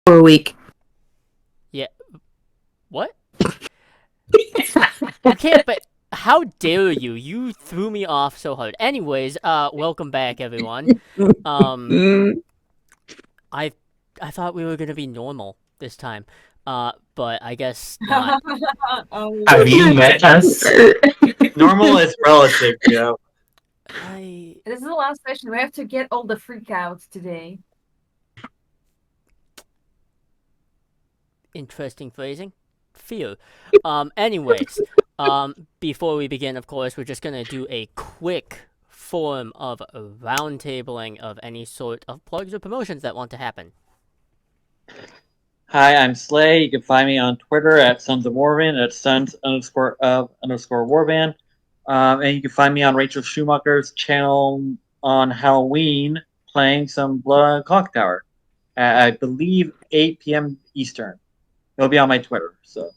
for a week. Yeah. What? Okay, but how dare you? You threw me off so hard. Anyways, welcome back, everyone. Um, I I thought we were gonna be normal this time. But I guess not. Have you met us? Normal is relative, Joe. This is the last session. We have to get all the freakouts today. Interesting phrasing. Fear. Anyways, before we begin, of course, we're just gonna do a quick form of roundtabling of any sort of plugs or promotions that want to happen. Hi, I'm Slay. You can find me on Twitter at Sons of Warband, at Sons_of_Warband. And you can find me on Rachel Schumacher's channel on Halloween playing some Blood Clock Tower at, I believe, 8 p.m. Eastern. It'll be on my Twitter, so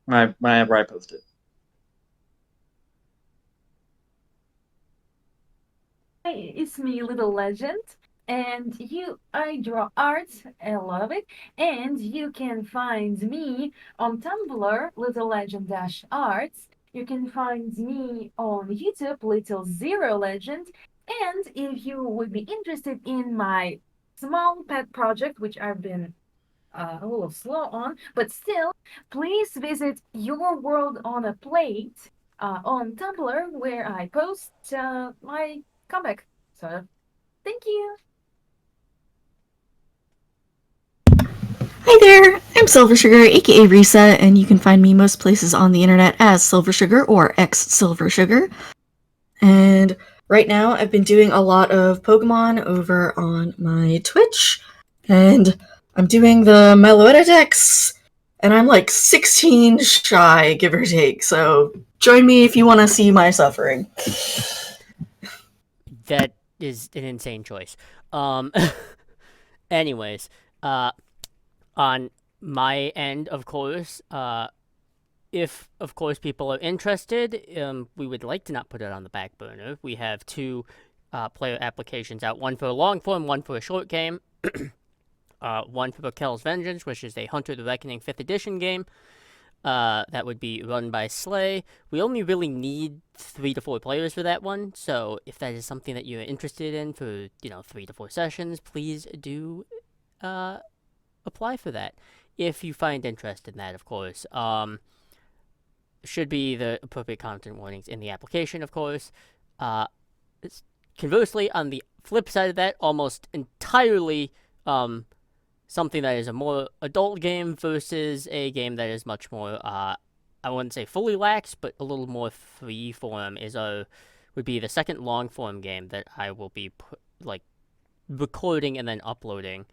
whenever I post it. Hey, it's me, Little Legend, and I draw art, a lot of it, and you can find me on Tumblr, Little Legend Arts. You can find me on YouTube, Little Zero Legend, and if you would be interested in my small pet project, which I've been a little slow on, but still, please visit Your World on a Plate on Tumblr, where I post my comic. So, thank you. Hi there, I'm Silver Sugar, aka Risa, and you can find me most places on the internet as Silver Sugar or X Silver Sugar. And right now, I've been doing a lot of Pokemon over on my Twitch, and I'm doing the Meloetta decks, and I'm like 16 shy, give or take, so join me if you want to see my suffering. That is an insane choice. Anyways, on my end, of course, if, of course, people are interested, we would like to not put it on the back burner. We have two player applications out, one for a long form, one for a short game. One for Raquel's Vengeance, which is a Hunter the Reckoning 5th edition game. That would be run by Slay. We only really need 3 to 4 players for that one, so if that is something that you're interested in for, 3 to 4 sessions, please do apply for that. If you find interest in that, of course. Should be the appropriate content warnings in the application, of course. Conversely, on the flip side of that, almost entirely something that is a more adult game versus a game that is much more, I wouldn't say fully lax, but a little more free form would be the second long form game that I will be recording and then uploading,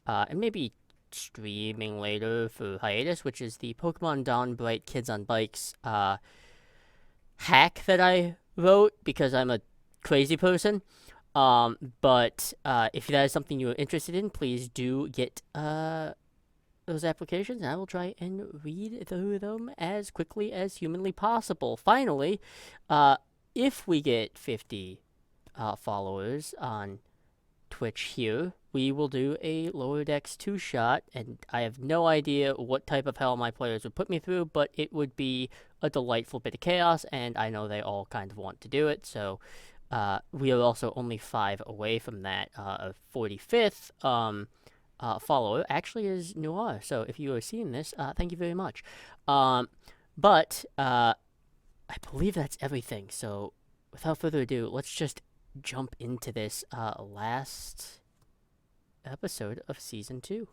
and maybe streaming later for hiatus, which is the Pokemon Dawn Bright Kids on Bikes hack that I wrote because I'm a crazy person. But if that is something you're interested in, please do get those applications, and I will try and read through them as quickly as humanly possible. Finally, if we get 50 followers on Twitch here, we will do a Lower Decks 2-shot, and I have no idea what type of hell my players would put me through, but it would be a delightful bit of chaos, and I know they all kind of want to do it, so we are also only 5 away from that. 45th follower actually is Noir, so if you are seeing this, thank you very much. But I believe that's everything, so without further ado, let's just jump into this last episode of Season 2.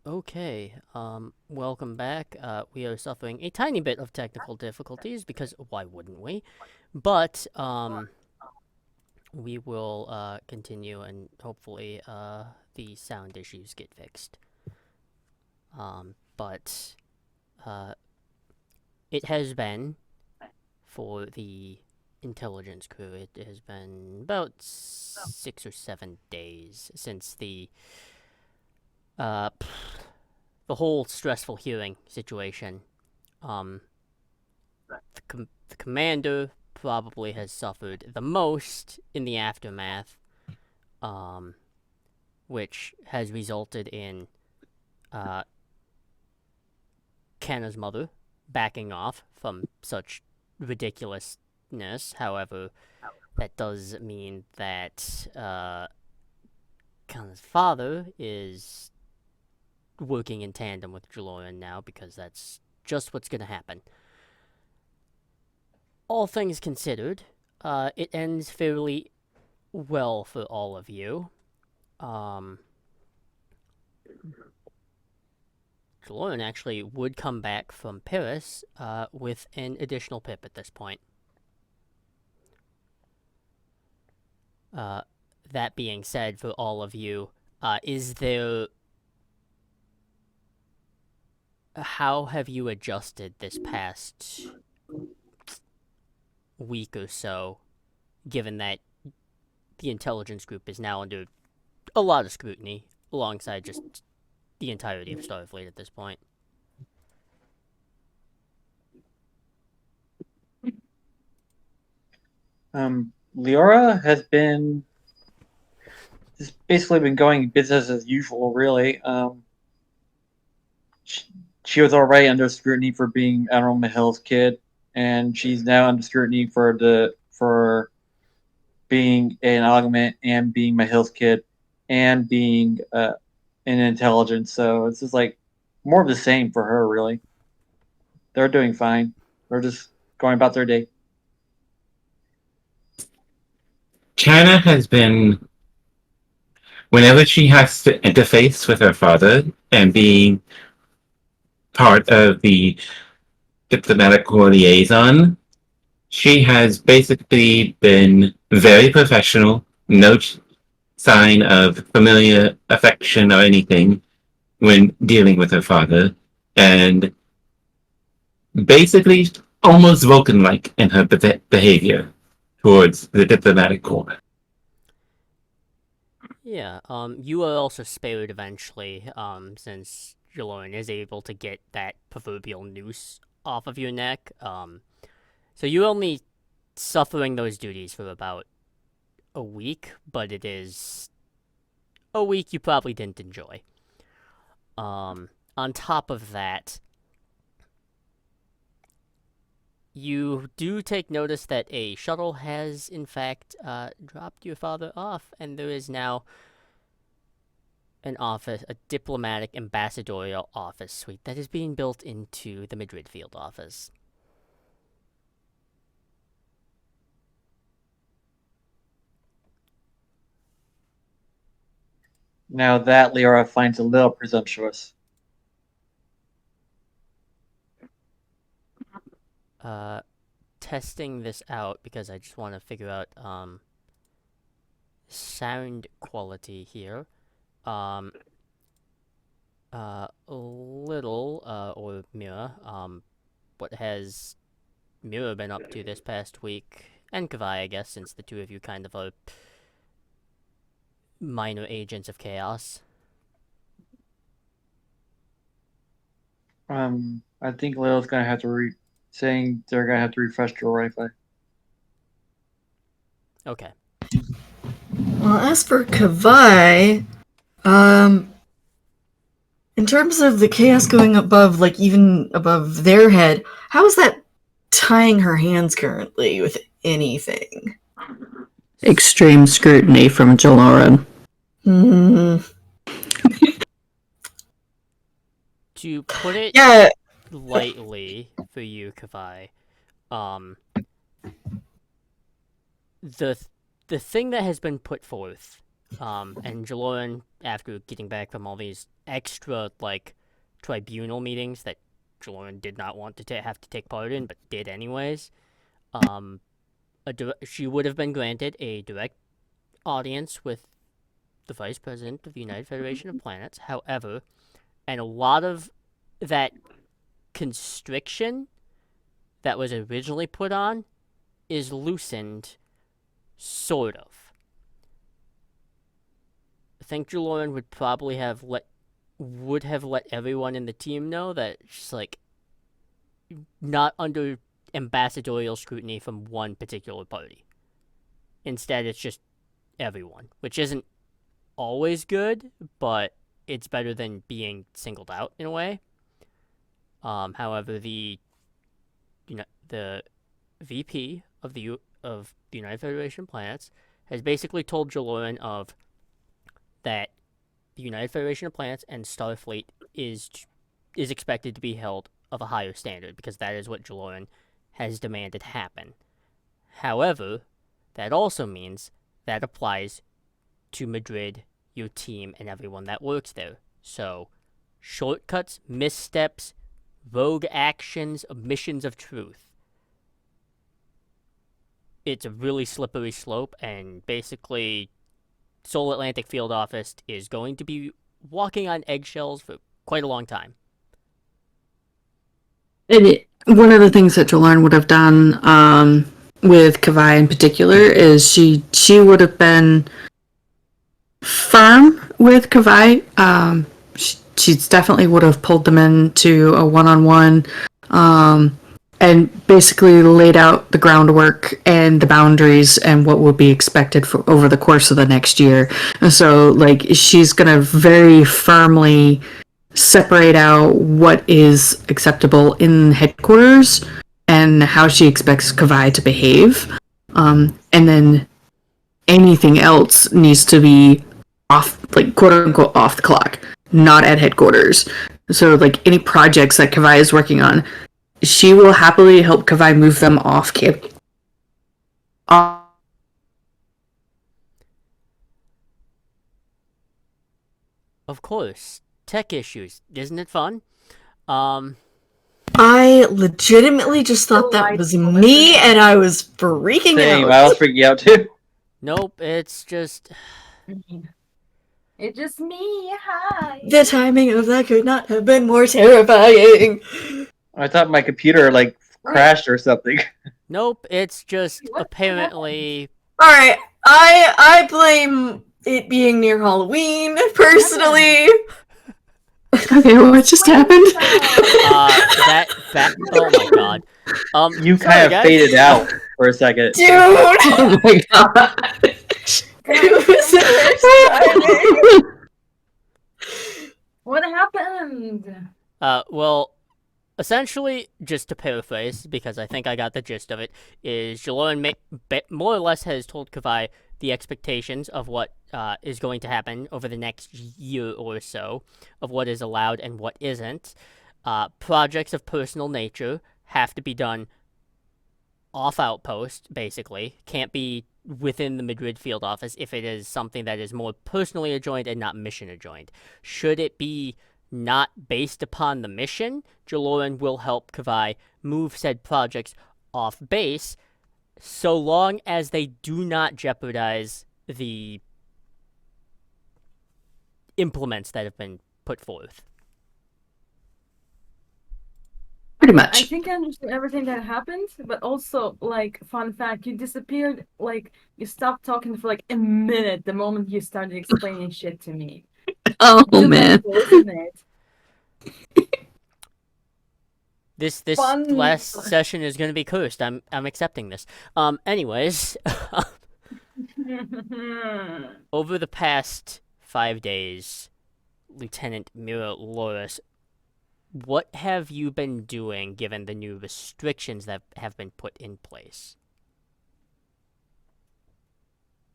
Okay. Welcome back. We are suffering a tiny bit of technical difficulties because why wouldn't we? But we will continue and hopefully the sound issues get fixed. But it has been for the intelligence crew. It has been about 6 or 7 days since uh, the whole stressful hearing situation. Um, the commander probably has suffered the most in the aftermath, um, which has resulted in Kanna's mother backing off from such ridiculousness. However, that does mean that Kanna's father is working in tandem with Jaloran now because that's just what's going to happen. All things considered, it ends fairly well for all of you. Jaloran actually would come back from Paris with an additional pip at this point. That being said, for all of you, is there... How have you adjusted this past week or so, given that the intelligence group is now under a lot of scrutiny, alongside just the entirety of Starfleet at this point? Leora has been just basically been going business as usual, really. She was already under scrutiny for being Admiral Mahill's kid, and she's now under scrutiny for being an augment and being Mahill's kid and being an intelligence. So it's just like more of the same for her, really. They're doing fine. They're just going about their day. China has been, whenever she has to interface with her father and being part of the diplomatic liaison, she has basically been very professional, no sign of familiar affection or anything when dealing with her father, and basically almost Vulcan-like in her behavior towards the diplomatic corps. Yeah, you are also spared eventually, since Jaloran is able to get that proverbial noose off of your neck. So you're only suffering those duties for about a week, but it is a week you probably didn't enjoy. On top of that, you do take notice that a shuttle has, in fact, dropped your father off, and there is now an office, a diplomatic ambassadorial office suite that is being built into the Madrid field office. Now that Leora finds a little presumptuous. Testing this out because I just want to figure out sound quality here. Little or Mira, what has Mira been up to this past week? And Kavai, I guess, since the two of you kind of are minor agents of chaos. I think Leo's gonna have to saying they're gonna have to refresh your Wi-Fi. Okay. Well, as for Kavai, in terms of the chaos going above, like even above their head, how is that tying her hands currently with anything? Extreme scrutiny from Jaloran. To put it Yeah. lightly for you, Kavai, the thing that has been put forth And Jaloran, after getting back from all these extra, tribunal meetings that Jaloran did not want to have to take part in, but did anyways, um, she would have been granted a direct audience with the Vice President of the United Federation of Planets. However, and a lot of that constriction that was originally put on is loosened, sort of. I think Jaloran would probably have let everyone in the team know that she's not under ambassadorial scrutiny from one particular party. Instead, it's just everyone, which isn't always good, but it's better than being singled out in a way. However, the VP of the United Federation of Planets has basically told Jaloran that the United Federation of Planets and Starfleet is expected to be held of a higher standard because that is what Jaloran has demanded happen. However, that also means that applies to Madrid, your team, and everyone that works there. So, shortcuts, missteps, rogue actions, omissions of truth. It's a really slippery slope, and basically, Seoul Atlantic Field Office is going to be walking on eggshells for quite a long time. One of the things that Jolene would have done with Kavai in particular is she would have been firm with Kavai. She definitely would have pulled them into a one-on-one and basically laid out the groundwork and the boundaries and what would be expected for over the course of the next year. And so, she's going to very firmly separate out what is acceptable in headquarters and how she expects Kavai to behave. And then anything else needs to be off, quote unquote, off the clock, not at headquarters. So, any projects that Kavai is working on, she will happily help Kavai move them off campus. Of course, tech issues. Isn't it fun? I legitimately just thought that was me, and I was freaking Same, out. I was freaking out too. Nope, it's just... It's just me. Hi. The timing of that could not have been more terrifying. I thought my computer crashed or something. Nope, it's just What apparently... Alright, I blame it being near Halloween, personally. Okay, what just happened? oh my god. You sorry, kind of guys. faded out for a second. Dude! Oh my god. It was the worst timing. What happened? Well, essentially, just to paraphrase, because I think I got the gist of it, is Jaloran more or less has told Kavai the expectations of what is going to happen over the next year or so, of what is allowed and what isn't. Projects of personal nature have to be done off outpost, basically. Can't be within the Madrid field office if it is something that is more personally adjoined and not mission adjoined. Should it be not based upon the mission, Jaloran will help Kavai move said projects off base, so long as they do not jeopardize the implements that have been put forth. Pretty I much. think I understand everything that happened, but also, fun fact, you disappeared, you stopped talking for a minute the moment you started explaining shit to me. Oh Too man. painful, isn't it? This Fun. last session is going to be cursed. I'm accepting this. Anyways, over the past 5 days, Lieutenant Mira Loris, what have you been doing given the new restrictions that have been put in place?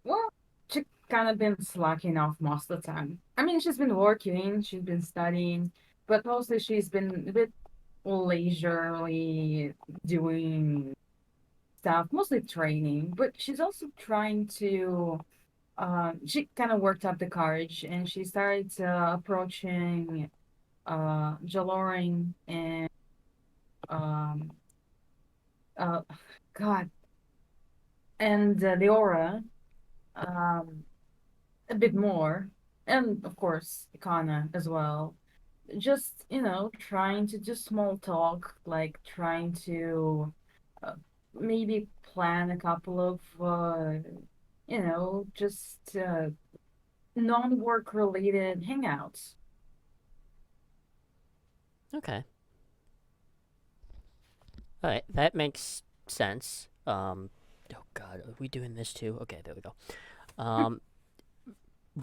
Well, she kind of been slacking off most of the time. I mean, she's been working, she's been studying, but mostly she's been a bit leisurely doing stuff, mostly training. But she's also trying to she kind of worked up the courage and she started approaching Jaloring and um uh God and Leora um a bit more, and of course Ikana as well. Just trying to do small talk, like trying to uh, maybe plan a couple of just non-work related hangouts. Okay. All right, that makes sense. Oh God, are we doing this too? Okay, there we go. Um,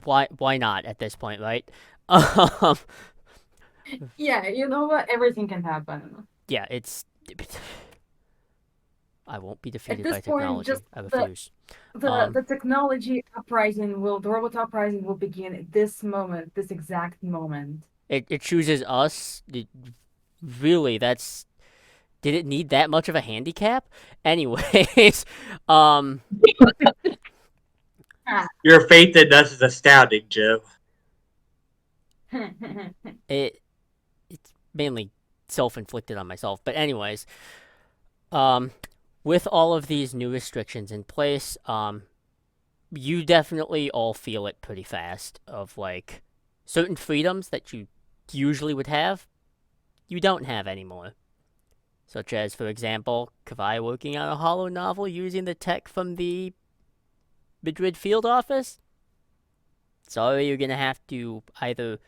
why not at this point, right? Um, Yeah, you know what? Everything can happen. yeah, it's. I won't be At defeated this by point, technology. just I the refuse. the the technology uprising will the robot uprising will begin at this moment, this exact moment. It chooses us. Really, that's. Did it need that much of a handicap? Anyways, um, Ah. Your faith in us is astounding, Joe. it it's mainly self-inflicted on myself. But anyways, um, with all of these new restrictions in place, you definitely all feel it pretty fast. Of like certain freedoms that you usually would have, you don't have anymore. Such as, for example, Kavai working on a hollow novel using the tech from the Madrid field office. Sorry, you're gonna have to either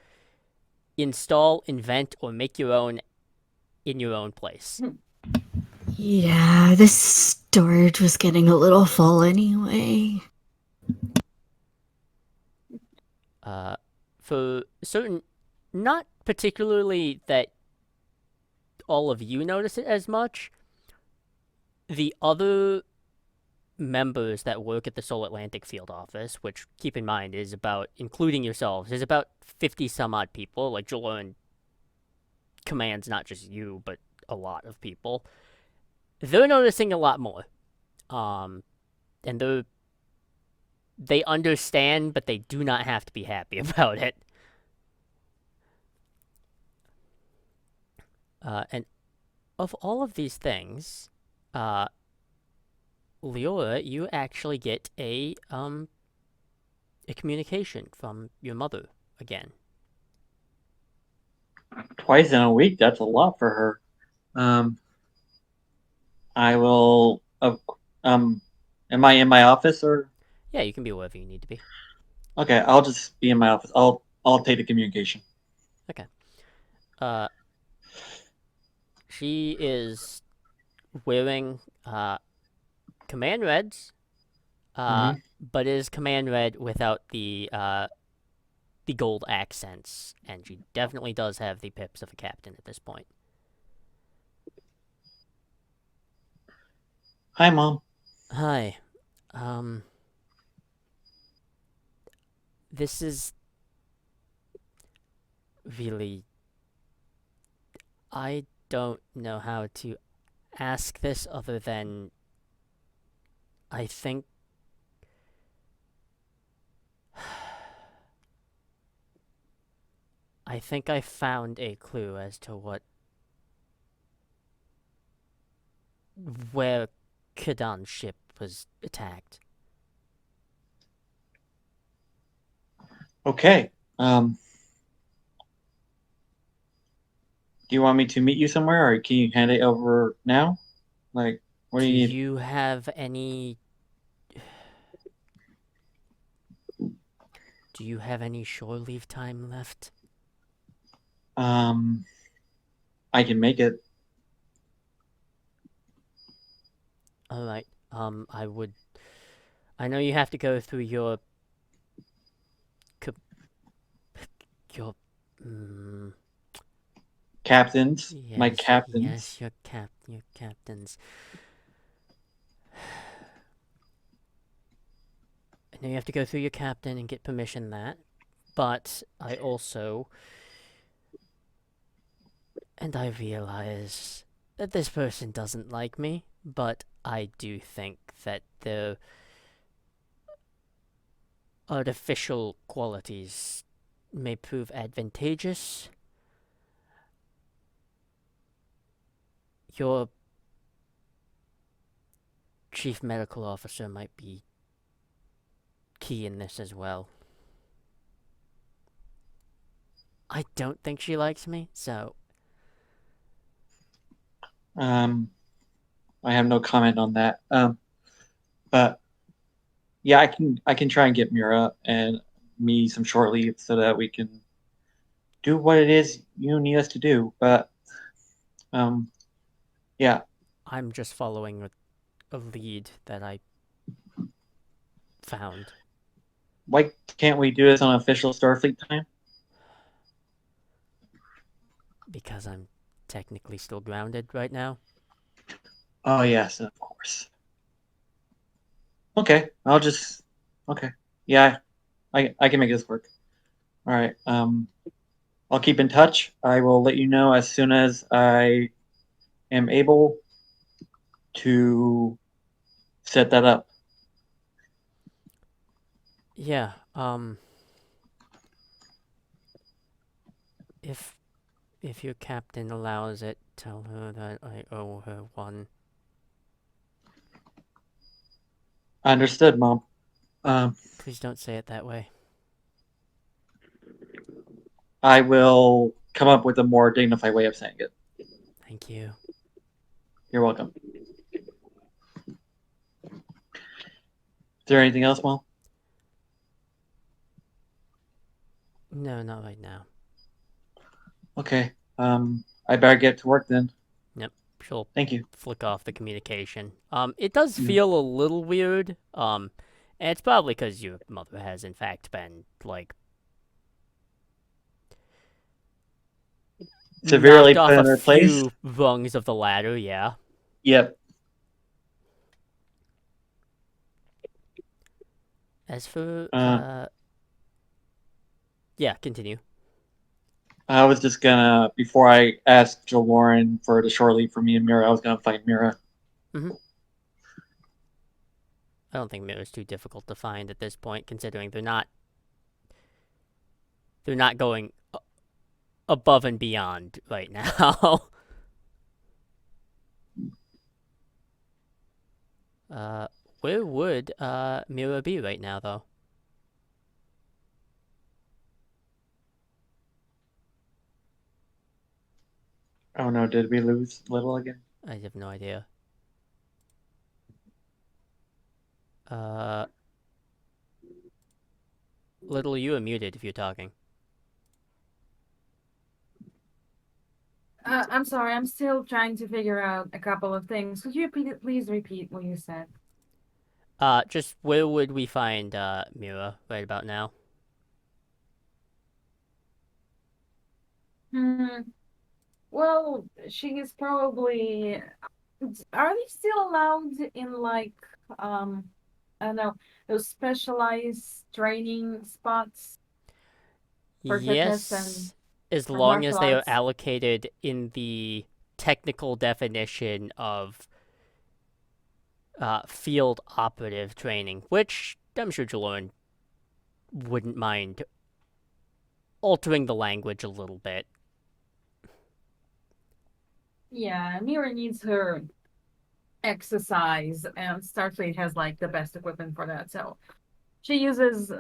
install, invent, or make your own in your own place. Yeah, this storage was getting a little full anyway. For certain, not particularly that all of you notice it as much, the other members that work at the Seoul Atlantic field office, which keep in mind is about, including yourselves, is about 50 some odd people. Like Jolon commands not just you, but a lot of people. They're noticing a lot more. And they understand, but they do not have to be happy about it. And of all of these things, Leora, you actually get a communication from your mother again. Twice in a week, that's a lot for her. I will. Am I in my office or? Yeah, you can be wherever you need to be. Okay, I'll just be in my office. I'll take the communication. Okay. Uh, she is wearing command reds, Mm-hmm. but is command red without the gold accents, and she definitely does have the pips of a captain at this point. Hi, Mom. Hi. Um, this is really. I don't know how to ask this other than. I think. I think I found a clue as to where Kadan's ship was attacked. Okay. Do you want me to meet you somewhere, or can you hand it over now? Like, what do Do you need? you have any? Do you have any shore leave time left? Um, I can make it. All right. I would. I know you have to go through your. Your. Mm, Captains, my yes, captains. yes, your captains. I know you have to go through your captain and get permission that, but I also. And I realize that this person doesn't like me, but I do think that there artificial qualities may prove advantageous, your chief medical officer might be key in this as well. I don't think she likes me, so I have no comment on that. But yeah, I can try and get Mira and me some short leave so that we can do what it is you need us to do. But um, yeah, I'm just following a lead that I found. why can't we do this on official Starfleet time? Because I'm technically still grounded right now. Oh yes, of course. Okay, I'll just okay. Yeah, I can make this work. All right. I'll keep in touch. I will let you know as soon as I am able to set that up. Yeah, if your captain allows it, tell her that I owe her one. Understood, Mom. Um, Please don't say it that way. I will come up with a more dignified way of saying it. Thank you. You're welcome. Is there anything else, Mom? No, not right now. Okay. I better get to work then. Yep, she'll Thank you. flick off the communication. It does Mm. feel a little weird. And it's probably because your mother has, in fact, been like Severely knocked off put a in her place. few rungs of the ladder. Yeah. Yep. As for Uh, yeah, continue. I was just gonna before I asked Jill Lauren for the short leave for me and Mira, I was gonna find Mira. I don't think Mira's too difficult to find at this point, considering they're not going above and beyond right now. Where would Mira be right now, though? Oh no, did we lose Little again? I have no idea. Uh, Little, you are muted if you're talking. I'm sorry, I'm still trying to figure out a couple of things. Could you please repeat what you said? Just where would we find Mira right about now? Hmm. Well, she is probably. Are they still allowed in like um, I don't know, those specialized training spots for fitness and Yes, as for long as martial they are arts? allocated in the technical definition of field operative training, which I'm sure Jaloran wouldn't mind altering the language a little bit. Yeah, Mira needs her exercise, and Starfleet has like the best equipment for that. So she uses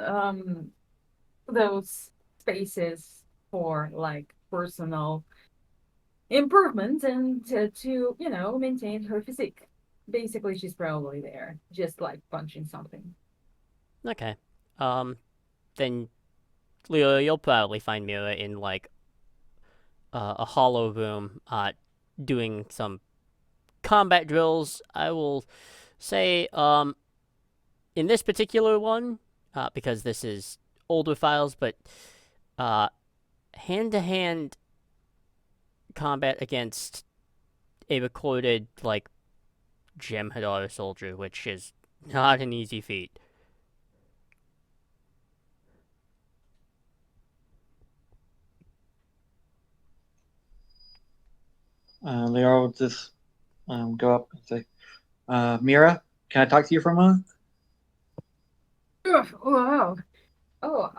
those spaces for like personal improvement and to maintain her physique. Basically, she's probably there, just like punching something. Okay. Then Leo, you'll probably find Mira in like a hollow room, doing some combat drills. I will say, in this particular one, because this is older files, but hand to hand combat against a recorded like Jem'Hadar soldier, which is not an easy feat. Leo will just go up and say, Mira, can I talk to you for a moment? Ugh, wow. Oh,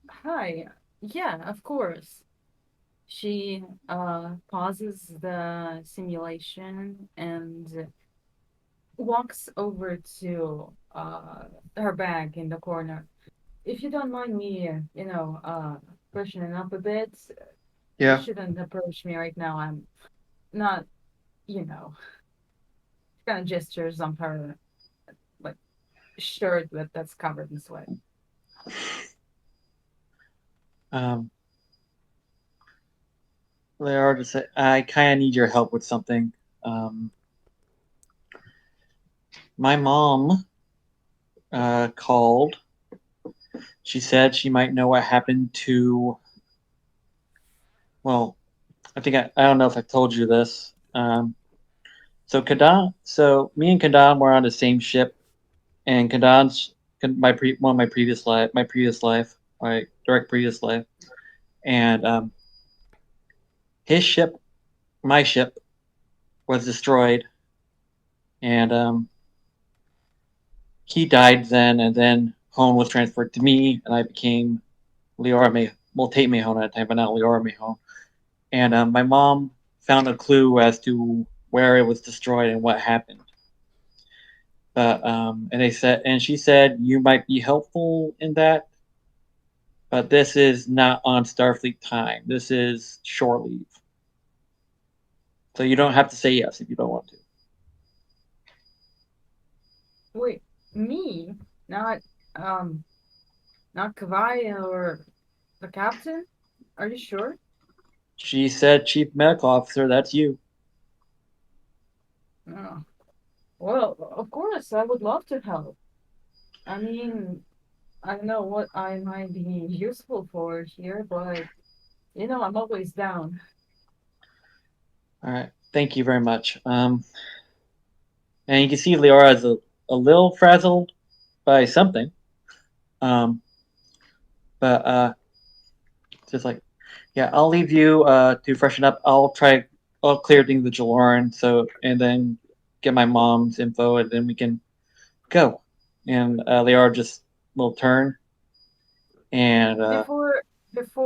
hi. Yeah, of course. She pauses the simulation and walks over to her bag in the corner. If you don't mind me, pushing it up a bit, you Yeah. shouldn't approach me right now. I'm not, you know, kind of gestures on her like shirt that's covered in sweat. Um, Leora just said, I kind of need your help with something. Um, my mom called. She said she might know what happened to. Well, I don't know if I told you this. So me and Kadan were on the same ship, and one of my direct previous life, and his ship, my ship, was destroyed, and he died then, and then Hone was transferred to me, and I became Tate Mahone at the time, but not Leora Mahone. And my mom found a clue as to where it was destroyed and what happened. And she said you might be helpful in that, but this is not on Starfleet time. This is shore leave, so you don't have to say yes if you don't want to. Wait, me? Not um not Kavai or the captain? Are you sure? She said, "Chief Medical Officer, that's you." Oh. Well, of course, I would love to help. I mean, I don't know what I might be useful for here, but I'm always down. All right, thank you very much. And you can see Leora is a little frazzled by something. Um, but just like, yeah, I'll leave you to freshen up. I'll clear things with Jaloran, and then get my mom's info, and then we can go. And Leora just will turn and Before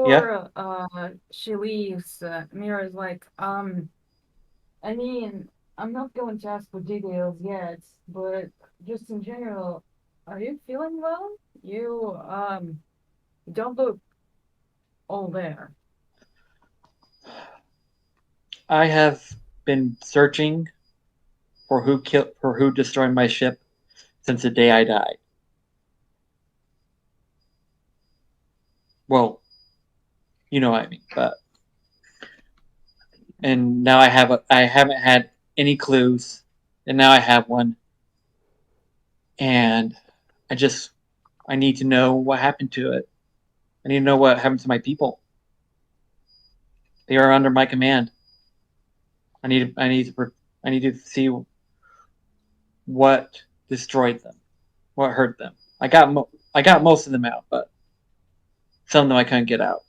yeah. she leaves, Mira's like, I mean, I'm not going to ask for details yet, but just in general, are you feeling well? You don't look all there. I have been searching for who destroyed my ship since the day I died. Well, you know what I mean. But and now I haven't had any clues, and now I have one, and I just I need to know what happened to it. I need to know what happened to my people. They are under my command. I need to see what destroyed them, what hurt them. I got most of them out, but some of them I couldn't get out,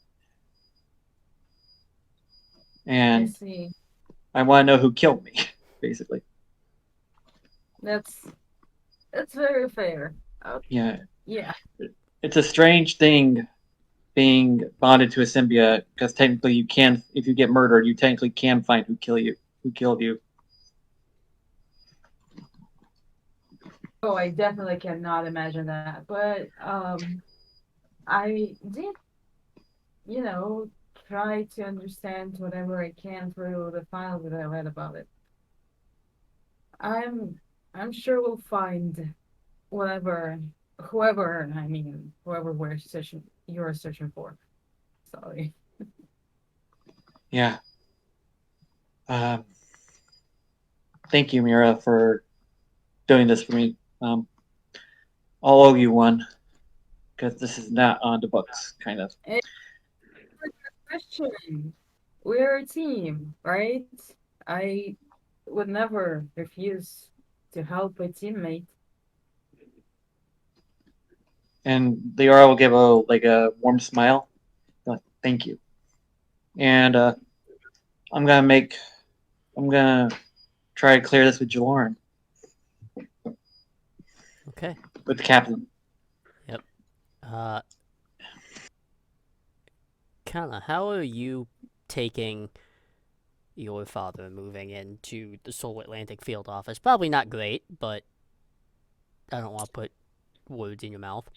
I and see. I want to know who killed me, basically. That's that's very fair. Yeah, Yeah. it's a strange thing being bonded to a symbiote because technically you can, if you get murdered, you technically can find who killed you. Oh, I definitely cannot imagine that. But I did, you know, try to understand whatever I can through the files that I read about it. I'm I'm sure we'll find whatever whoever you're searching for. Sorry. Yeah. Um, Thank you, Mira, for doing this for me. I'll owe you one because this is not on the books, kind of. And good question. We're a team, right? I would never refuse to help a teammate. And Leora will give a warm smile. Like, thank you. And I'm gonna make I'm gonna try to clear this with Jaloran, Okay. with the captain. Yep. Uh, Kana, how are you taking your father moving into the Seoul Atlantic field office? Probably not great, but I don't want to put words in your mouth.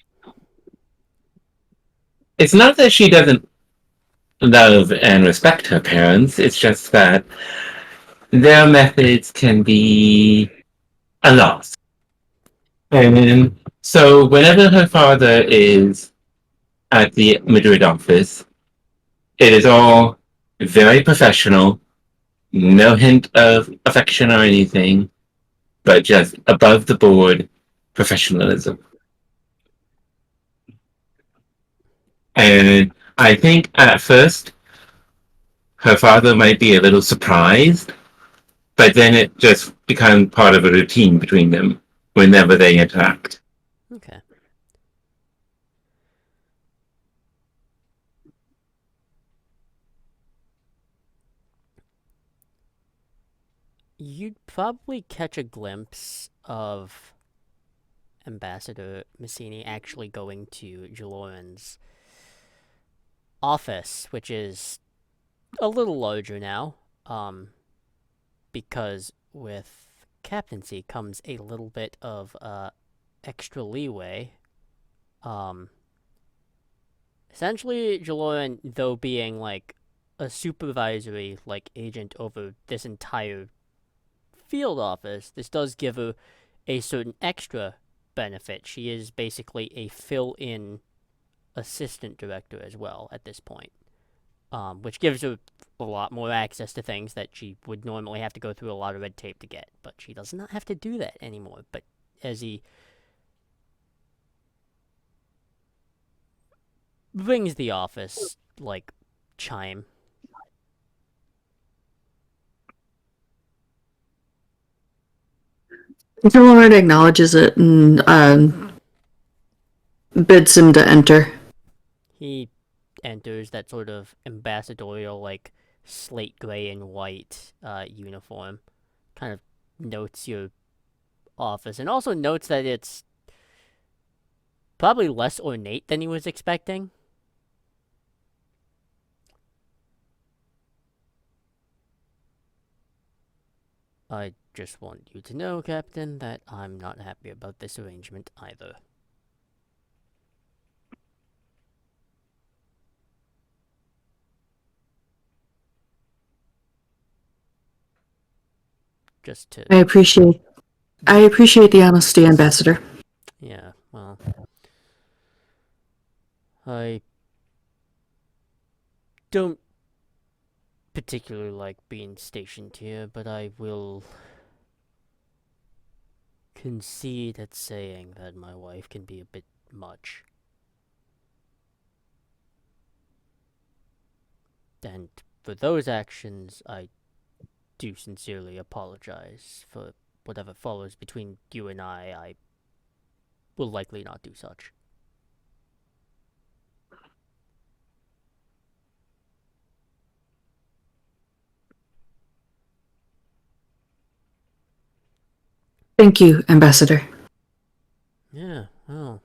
It's not that she doesn't love and respect her parents, it's just that their methods can be a loss. And so whenever her father is at the Madrid office, it is all very professional, no hint of affection or anything, but just above the board professionalism. And I think at first her father might be a little surprised, but then it just becomes part of a routine between them whenever they interact. Okay. You'd probably catch a glimpse of Ambassador Massini actually going to Jaloran's office, which is a little larger now, because with captaincy comes a little bit of extra leeway. Essentially, Jaloran, though being like a supervisory like agent over this entire field office, this does give her a certain extra benefit. She is basically a fill-in assistant director as well at this point, which gives her a lot more access to things that she would normally have to go through a lot of red tape to get. But she does not have to do that anymore. But as he rings the office like chime, Lord acknowledges it and bids him to enter. he enters that sort of ambassadorial, like slate gray and white uniform. Kind of notes your office and also notes that it's probably less ornate than he was expecting. I just want you to know, Captain, that I'm not happy about this arrangement either. Just to... I appreciate the honesty, Ambassador. Yeah, well... I don't particularly like being stationed here, but I will concede at saying that my wife can be a bit much. And for those actions, I do sincerely apologize. For whatever follows between you and I will likely not do such. Thank you, Ambassador. Yeah, well,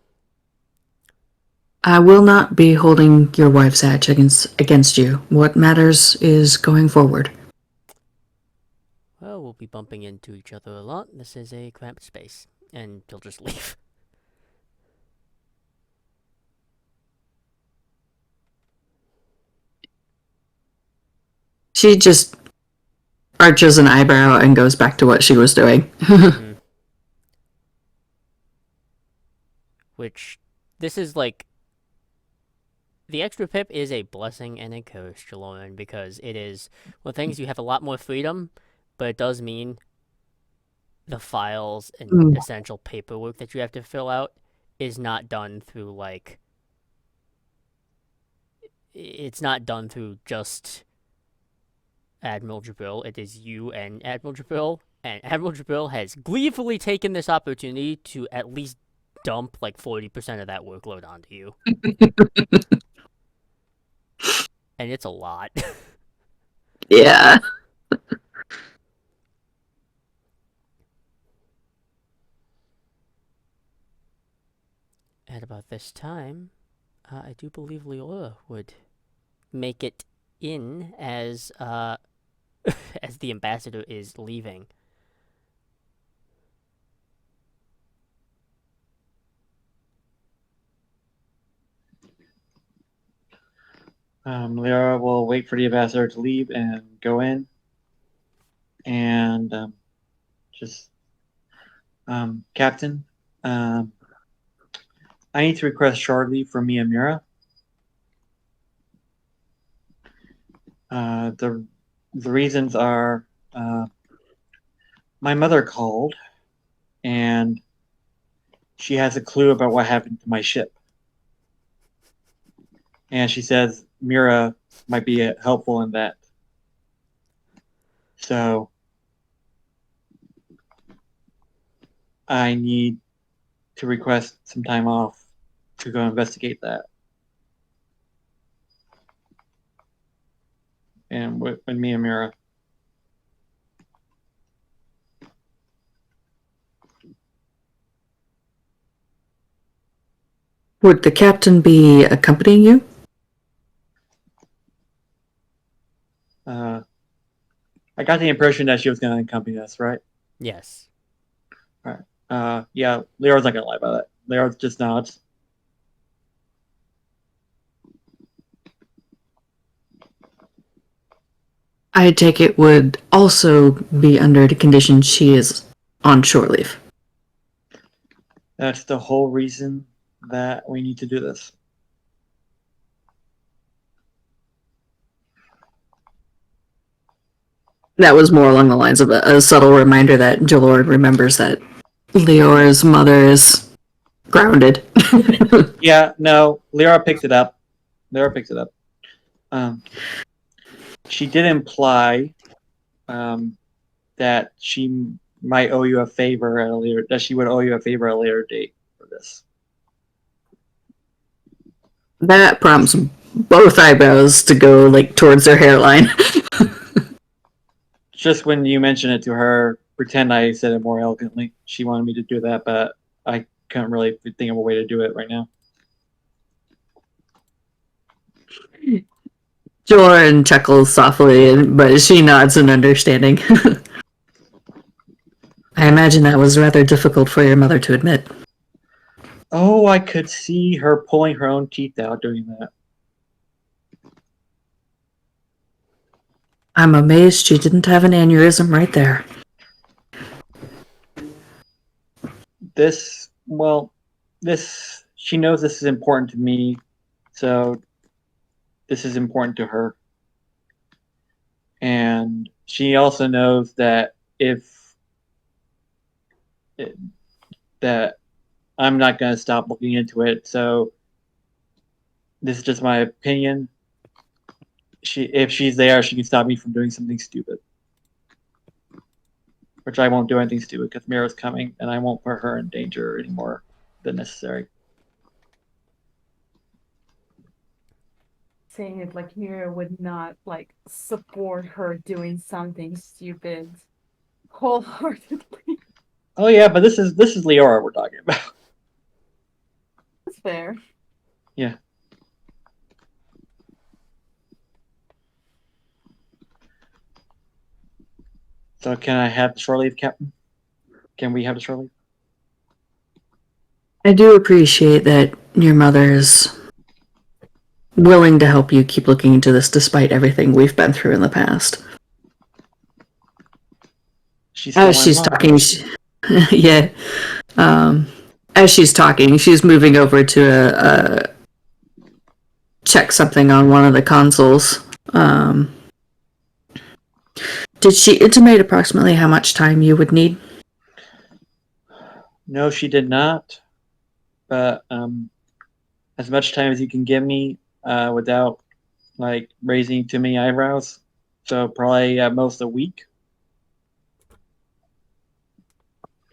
I will not be holding your wife's hatch against you. What matters is going forward. we'll be bumping into each other a lot. This is a cramped space. And he'll just leave. She just arches an eyebrow and goes back to what she was doing. Which, this is like... The extra pip is a blessing and a curse, Jaloran, because it is... Well, things you have a lot more freedom, but it does mean the files and essential paperwork that you have to fill out is not done through, like... It's not done through just Admiral Jabril. It is you and Admiral Jabril. And Admiral Jabril has gleefully taken this opportunity to at least dump like 40% of that workload onto you. And it's a lot. Yeah. At about this time, I do believe Leora would make it in as as the ambassador is leaving. Lyra will wait for the ambassador to leave and go in, and just Captain, I need to request short leave for Miyamura. The reasons are my mother called, and she has a clue about what happened to my ship, and she says Mira might be helpful in that. So I need to request some time off to go investigate that. And with me and Mira. Would the captain be accompanying you? I got the impression that she was going to accompany us, right? Yes. Right. Yeah, Lyra's not going to lie about it. Lyra just nods. I take it would also be under the condition she is on shore leave. That's the whole reason that we need to do this. That was more along the lines of a subtle reminder that Jalord remembers that Leora's mother is grounded. Yeah, no, Lyra picked it up. Lyra picked it up. She did imply that she might owe you a favor at a later, that she would owe you a favor at a later date for this. That prompts both eyebrows to go like towards their hairline. Just when you mention it to her, pretend I said it more elegantly. She wanted me to do that, but I couldn't really think of a way to do it right now. Joran chuckles softly, but she nods in understanding. I imagine that was rather difficult for your mother to admit. Oh, I could see her pulling her own teeth out doing that. I'm amazed she didn't have an aneurysm right there. She knows this is important to me, so this is important to her. And she also knows that that I'm not going to stop looking into it. So this is just my opinion. If she's there, she can stop me from doing something stupid. Which I won't do anything stupid because Mira's coming, and I won't put her in danger any more than necessary. Saying it like Mira would not like support her doing something stupid wholeheartedly. Oh yeah, but this is Leora we're talking about. That's fair. Yeah. So can I have the shore leave, Captain? Can we have the shore leave? I do appreciate that your mother is willing to help you keep looking into this despite everything we've been through in the past. As she's talking, yeah. As she's talking, she's moving over to check something on one of the consoles. Did she intimate approximately how much time you would need? No, she did not. But as much time as you can give me without like raising too many eyebrows. So probably at most a week.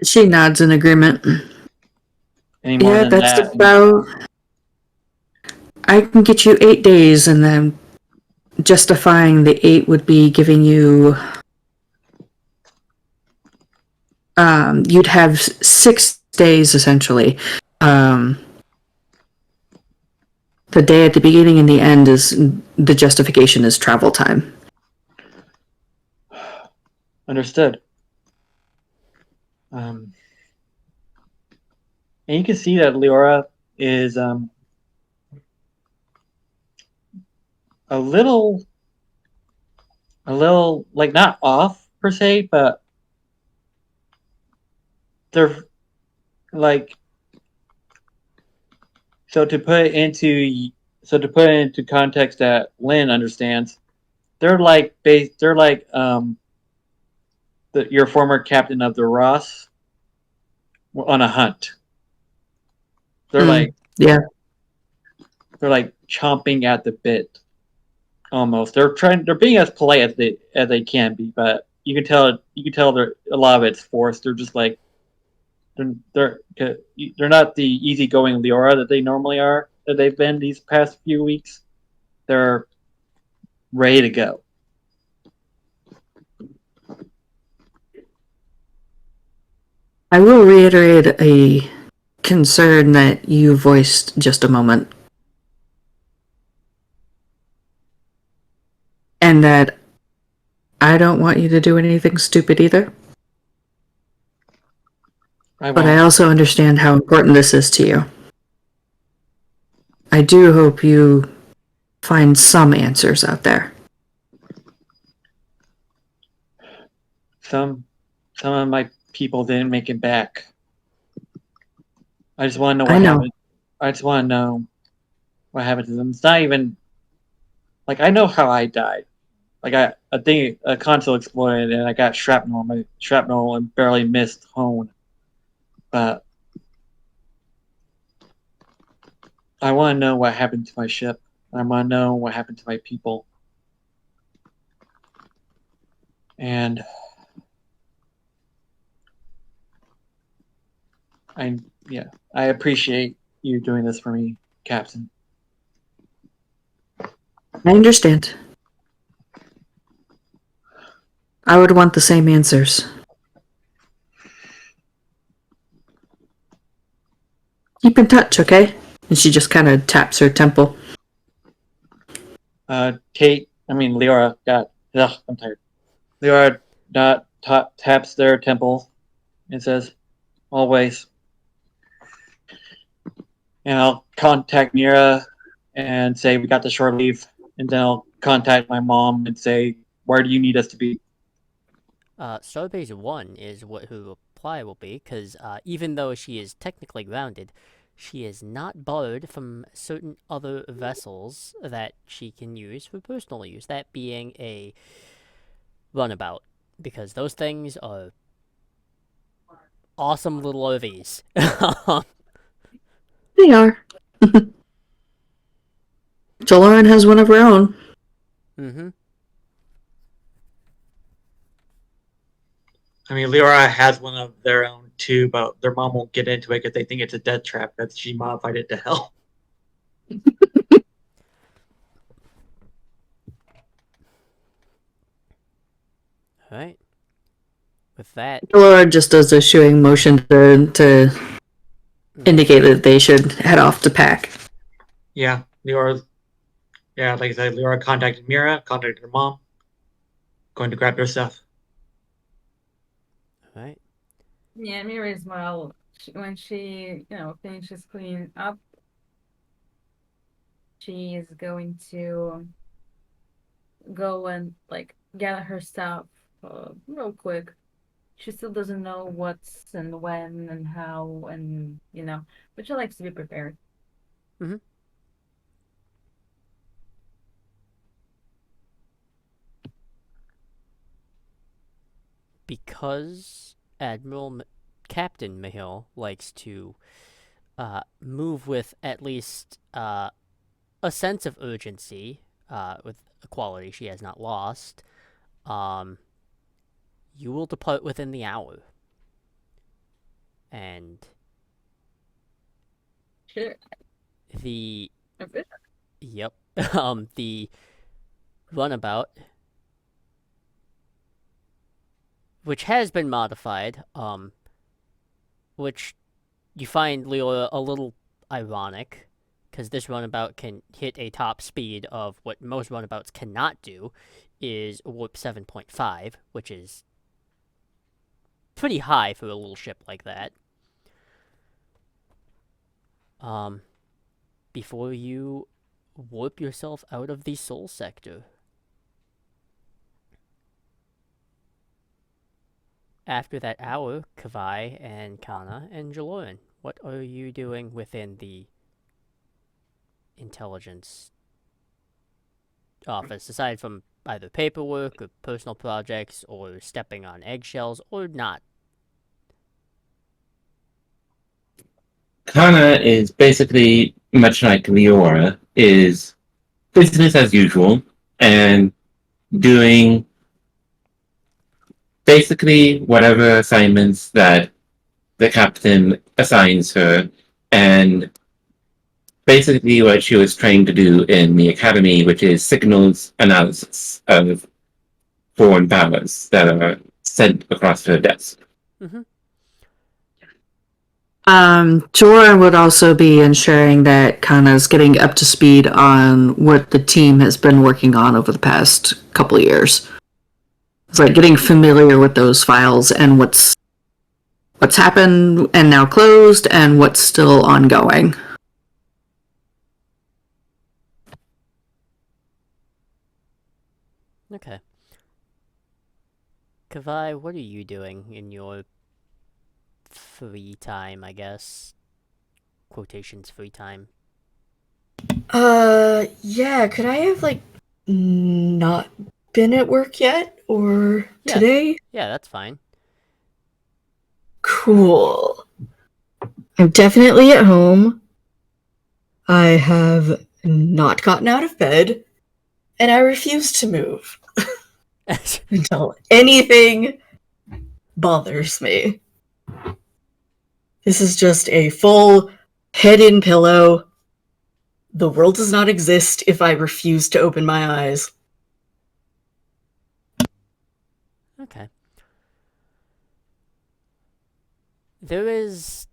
She nods in agreement. Any more than that's that. about... I can get you 8 days, and then justifying the 8 would be giving you... you'd have 6 days, essentially. The The day at the beginning and the end is the justification is travel time. Understood. And you can see that Leora is a little like not off per se, but they're like to put it into context that Lynn understands. They're like your former captain of the Ross on a hunt. They're Yeah. they're like chomping at the bit almost. They're being as polite as they can be, but you can tell a lot of it's forced. They're just like they're not the easygoing Leora that they normally are, that they've been these past few weeks. They're ready to go. I will reiterate a concern that you voiced just a moment. And that I don't want you to do anything stupid either. But I also understand how important this is to you. I do hope you find some answers out there. Some of my people didn't make it back. I just want to know what happened. I just want to know what happened to them. It's not even like I know how I died. Like a thing, a console exploded and I got shrapnel and barely missed home. But I want to know what happened to my ship. I want to know what happened to my people. And I appreciate you doing this for me, Captain. I understand. I would want the same answers. Keep in touch, okay? And she just kind of taps her temple. Leora I'm tired. Leora taps their temple and says, always. And I'll contact Mira and say we got the short leave. And then I'll contact my mom and say, where do you need us to be? Starbase 1 is who reply will be, because even though she is technically grounded, she is not barred from certain other vessels that she can use for personal use, that being a runabout, because those things are awesome little OVs. They are. Jaloran has one of her own. Mm-hmm. Leora has one of their own too, but their mom won't get into it because they think it's a death trap that she modified it to hell. Alright. With that... Jaloran just does a shooing motion to indicate that they should head off to pack. Yeah, like I said, Leora contacted Mira, contacted her mom, going to grab their stuff. Alright. Yeah, Mira as well. When she, finishes cleaning up, she is going to go and gather her stuff real quick. She still doesn't know what's and when and how and but she likes to be prepared. Mm-hmm. Because Captain Mahil likes to move with at least a sense of urgency, with a quality she has not lost, you will depart within the hour. And Sure. the the runabout, which has been modified, which you find, Leo, a little ironic, because this runabout can hit a top speed of what most runabouts cannot do, is warp 7.5, which is pretty high for a little ship like that. Before you warp yourself out of the Soul Sector. After that hour, Kavai and Kana and Jaloran, what are you doing within the intelligence office, aside from either paperwork or personal projects or stepping on eggshells or not? Kana is basically, much like Leora, is business as usual and doing basically whatever assignments that the captain assigns her, and basically what she was trained to do in the academy, which is signals analysis of foreign powers that are sent across her desk. Mm-hmm. Jorah would also be ensuring that Kana's getting up to speed on what the team has been working on over the past couple of years. It's like getting familiar with those files and what's happened and now closed and what's still ongoing. Okay. Kavai, what are you doing in your free time, I guess? Quotations free time. Yeah, could I have, like, not been at work yet? Or Yeah. today? Yeah, that's fine. Cool. I'm definitely at home. I have not gotten out of bed. And I refuse to move until anything bothers me. This is just a full head-in pillow. The world does not exist if I refuse to open my eyes. Okay. There is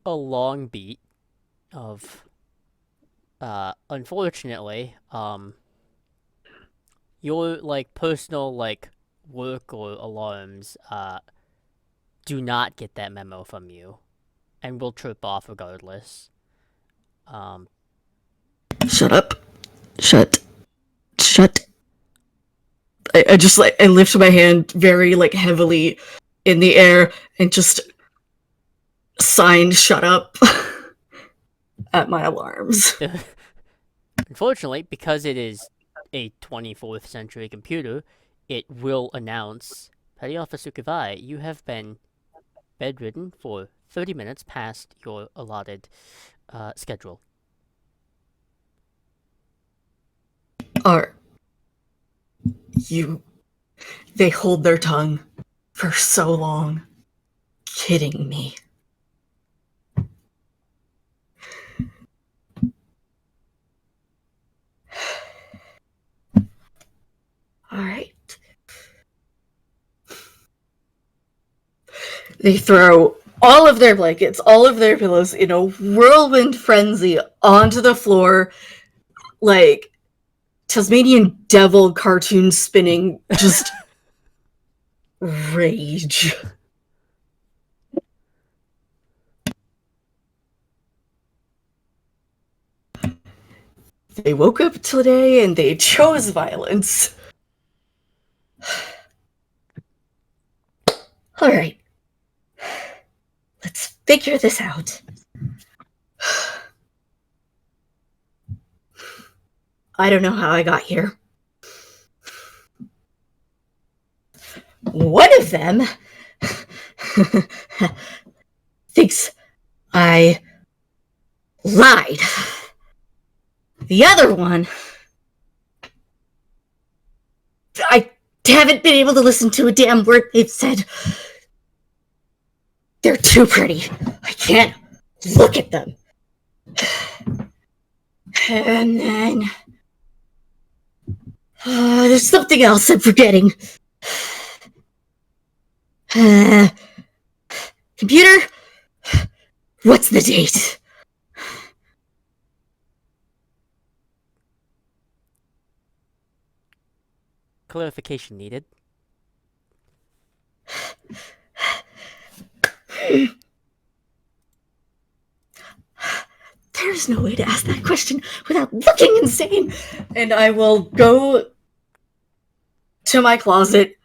a long beat of unfortunately, your like personal like work or alarms do not get that memo from you and will trip off regardless. Shut up. Shut. I just like I lift my hand very like heavily in the air and just sign shut up at my alarms. Unfortunately, because it is a 24th century computer, it will announce, Petty Officer Kavai, you have been bedridden for 30 minutes past your allotted schedule. They hold their tongue for so long. Kidding me. Alright. They throw all of their blankets, all of their pillows in a whirlwind frenzy onto the floor, like Tasmanian devil cartoon spinning, just rage. They woke up today and they chose violence. Alright. Let's figure this out. I don't know how I got here. One of them thinks I lied. The other one, I haven't been able to listen to a damn word they've said. They're too pretty. I can't look at them. And then there's something else I'm forgetting. Computer, what's the date? clarification needed. There's no way to ask that question without looking insane. And I will go to my closet,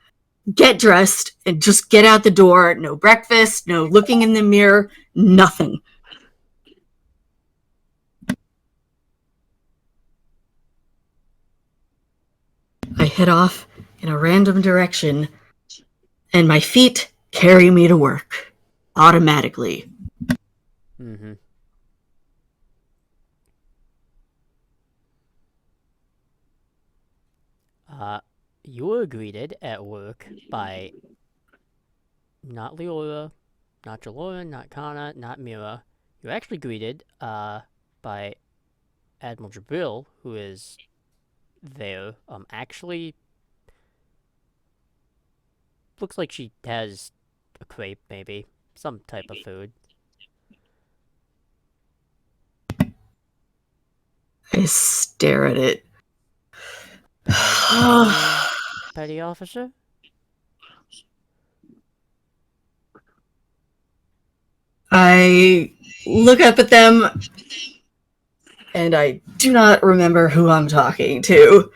get dressed, and just get out the door. No breakfast, no looking in the mirror, nothing. I head off in a random direction, and my feet carry me to work automatically. Mm-hmm. You were greeted at work by not Leora, not Jaloran, not Kana, not Mira. You're actually greeted by Admiral Jabril, who is there. Actually, looks like she has a crepe, maybe. Some type of food. I stare at it. Petty officer? I look up at them, and I do not remember who I'm talking to.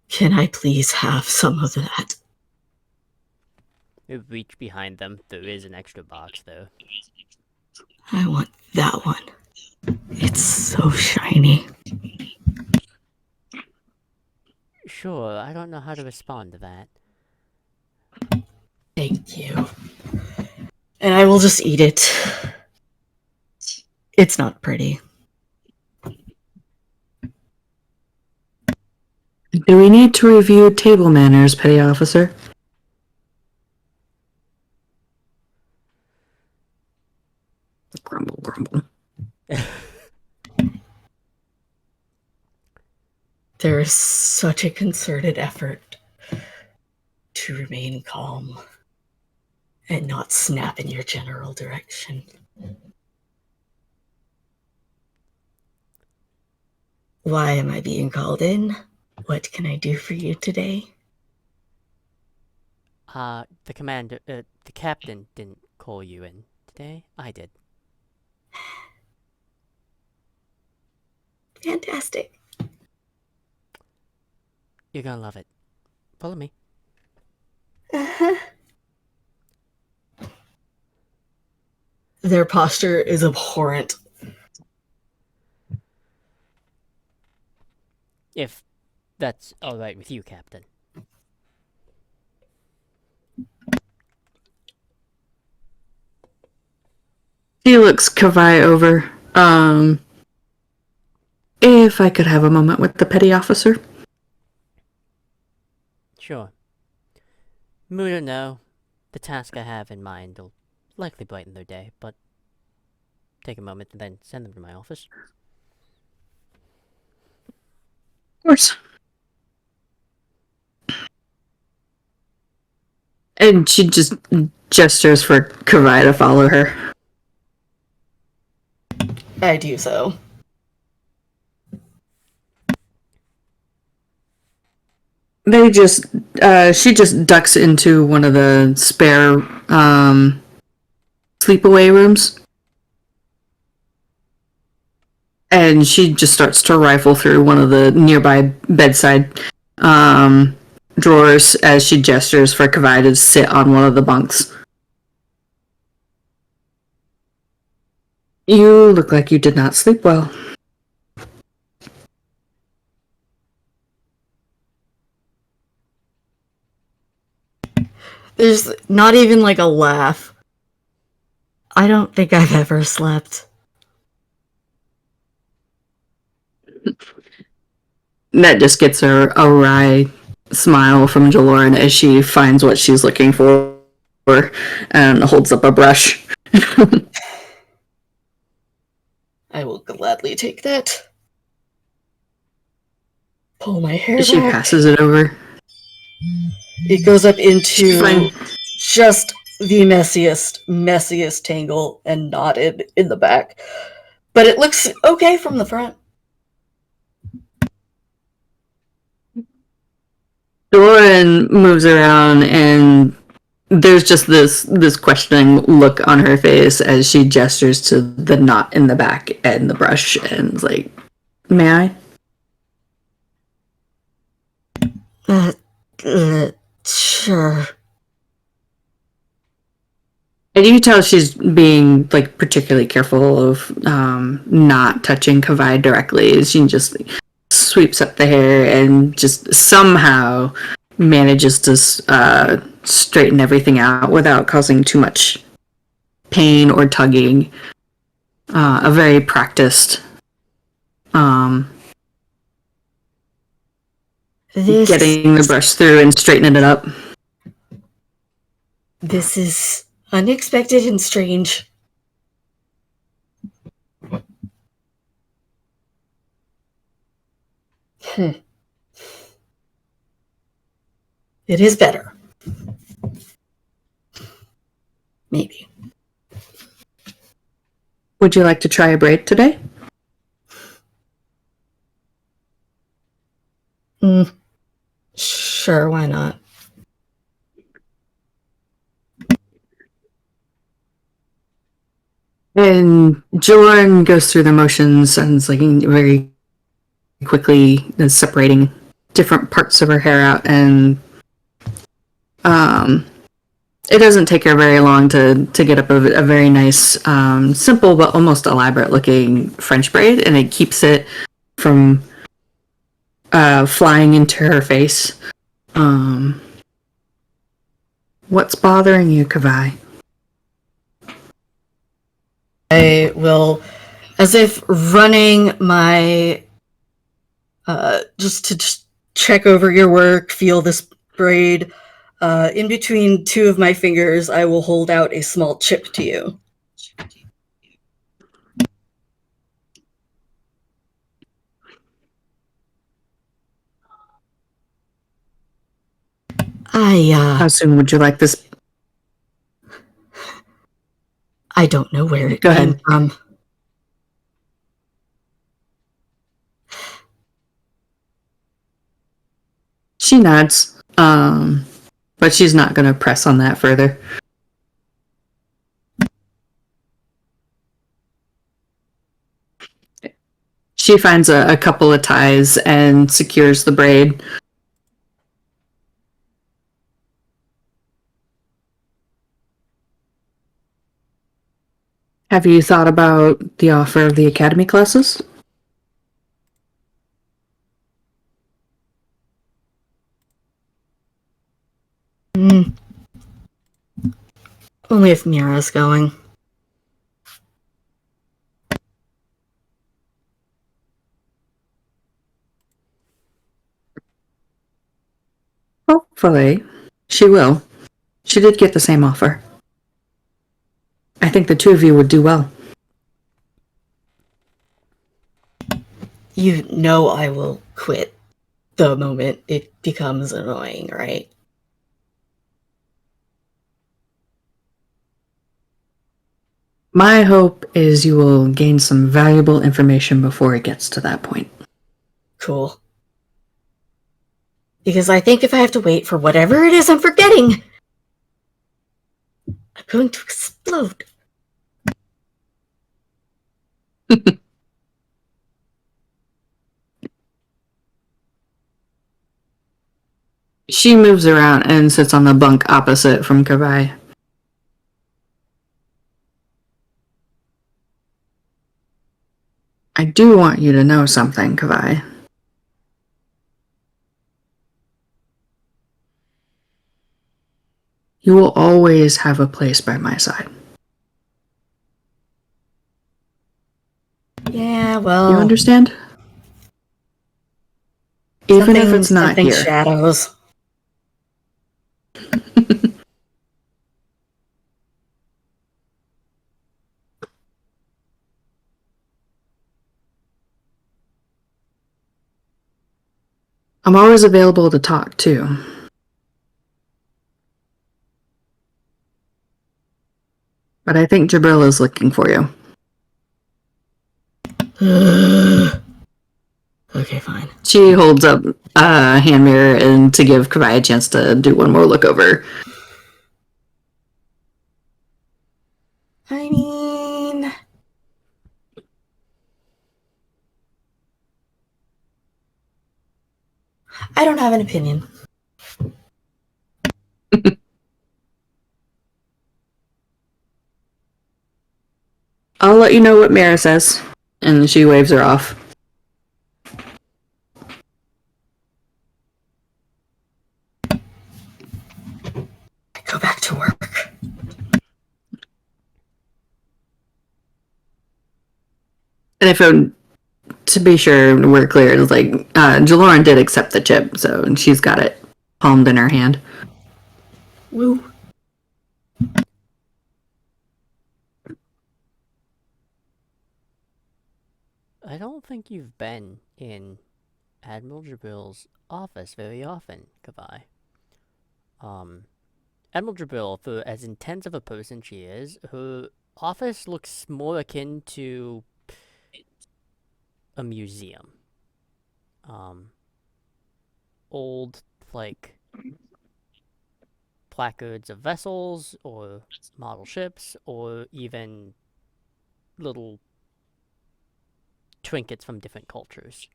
Can I please have some of that? You reach behind them. There is an extra box, though. I want that one. It's so shiny. Sure, I don't know how to respond to that. Thank you. And I will just eat it. It's not pretty. Do we need to review table manners, Petty Officer? Grumble, grumble. There is such a concerted effort to remain calm and not snap in your general direction. Why am I being called in? What can I do for you today? The captain didn't call you in today. I did. Fantastic. You're gonna love it. Follow me. Uh-huh. Their posture is abhorrent. If that's alright with you, Captain. He looks Kavai over. If I could have a moment with the Petty Officer. Sure. Mood or no, the task I have in mind will likely brighten their day, but take a moment and then send them to my office. Of course. And she just gestures for Kavai to follow her. I do so. They just, she just ducks into one of the spare, sleepaway rooms. And she just starts to rifle through one of the nearby bedside, drawers as she gestures for Kavai to sit on one of the bunks. You look like you did not sleep well. There's not even like a laugh. I don't think I've ever slept. That just gets her a wry smile from Jaloran as she finds what she's looking for and holds up a brush. I will gladly take that. Pull my hair She back. passes it over. It goes up into Fine. just the messiest tangle and knotted in the back. But it looks okay from the front. Doran moves around, and there's just this questioning look on her face as she gestures to the knot in the back and the brush, and is like, "May I?" Sure. And you can tell she's being like particularly careful of not touching Kavai directly. She just sweeps up the hair and just somehow manages to straighten everything out without causing too much pain or tugging. A very practiced getting the brush through and straightening it up. This is unexpected and strange. It is better. Maybe. Would you like to try a braid today? Sure, why not? And Jorn goes through the motions and is like very quickly separating different parts of her hair out, and it doesn't take her very long to get up a very nice, simple but almost elaborate looking French braid, and it keeps it from flying into her face. What's bothering you, Kavai? I will, as if running my, just to check over your work, feel this braid. In between two of my fingers, I will hold out a small chip to you. How soon would you like this? I don't know where it Go came ahead. from. She nods, but she's not going to press on that further. She finds a couple of ties and secures the braid. Have you thought about the offer of the academy classes? Only if Mira's going. Hopefully. She will. She did get the same offer. I think the two of you would do well. You know I will quit the moment it becomes annoying, right? My hope is you will gain some valuable information before it gets to that point. Cool. Because I think if I have to wait for whatever it is I'm forgetting, I'm going to explode. She moves around and sits on the bunk opposite from Kavai. I do want you to know something, Kavai. You will always have a place by my side. Yeah, well... You understand? Even if it's not something here. Shadows. I'm always available to talk, too. But I think Jabril is looking for you. Okay, fine. She holds up a hand mirror and to give Kabai a chance to do one more look over. I mean, I don't have an opinion. I'll let you know what Mara says. And she waves her off. Go back to work. And if to be sure we're clear, it's like Jaloran did accept the chip, so she's got it palmed in her hand. Woo. I don't think you've been in Admiral Jabril's office very often, Kabai. Admiral Jabril, for as intense of a person she is, her office looks more akin to a museum. Old, like, placards of vessels, or model ships, or even little trinkets from different cultures.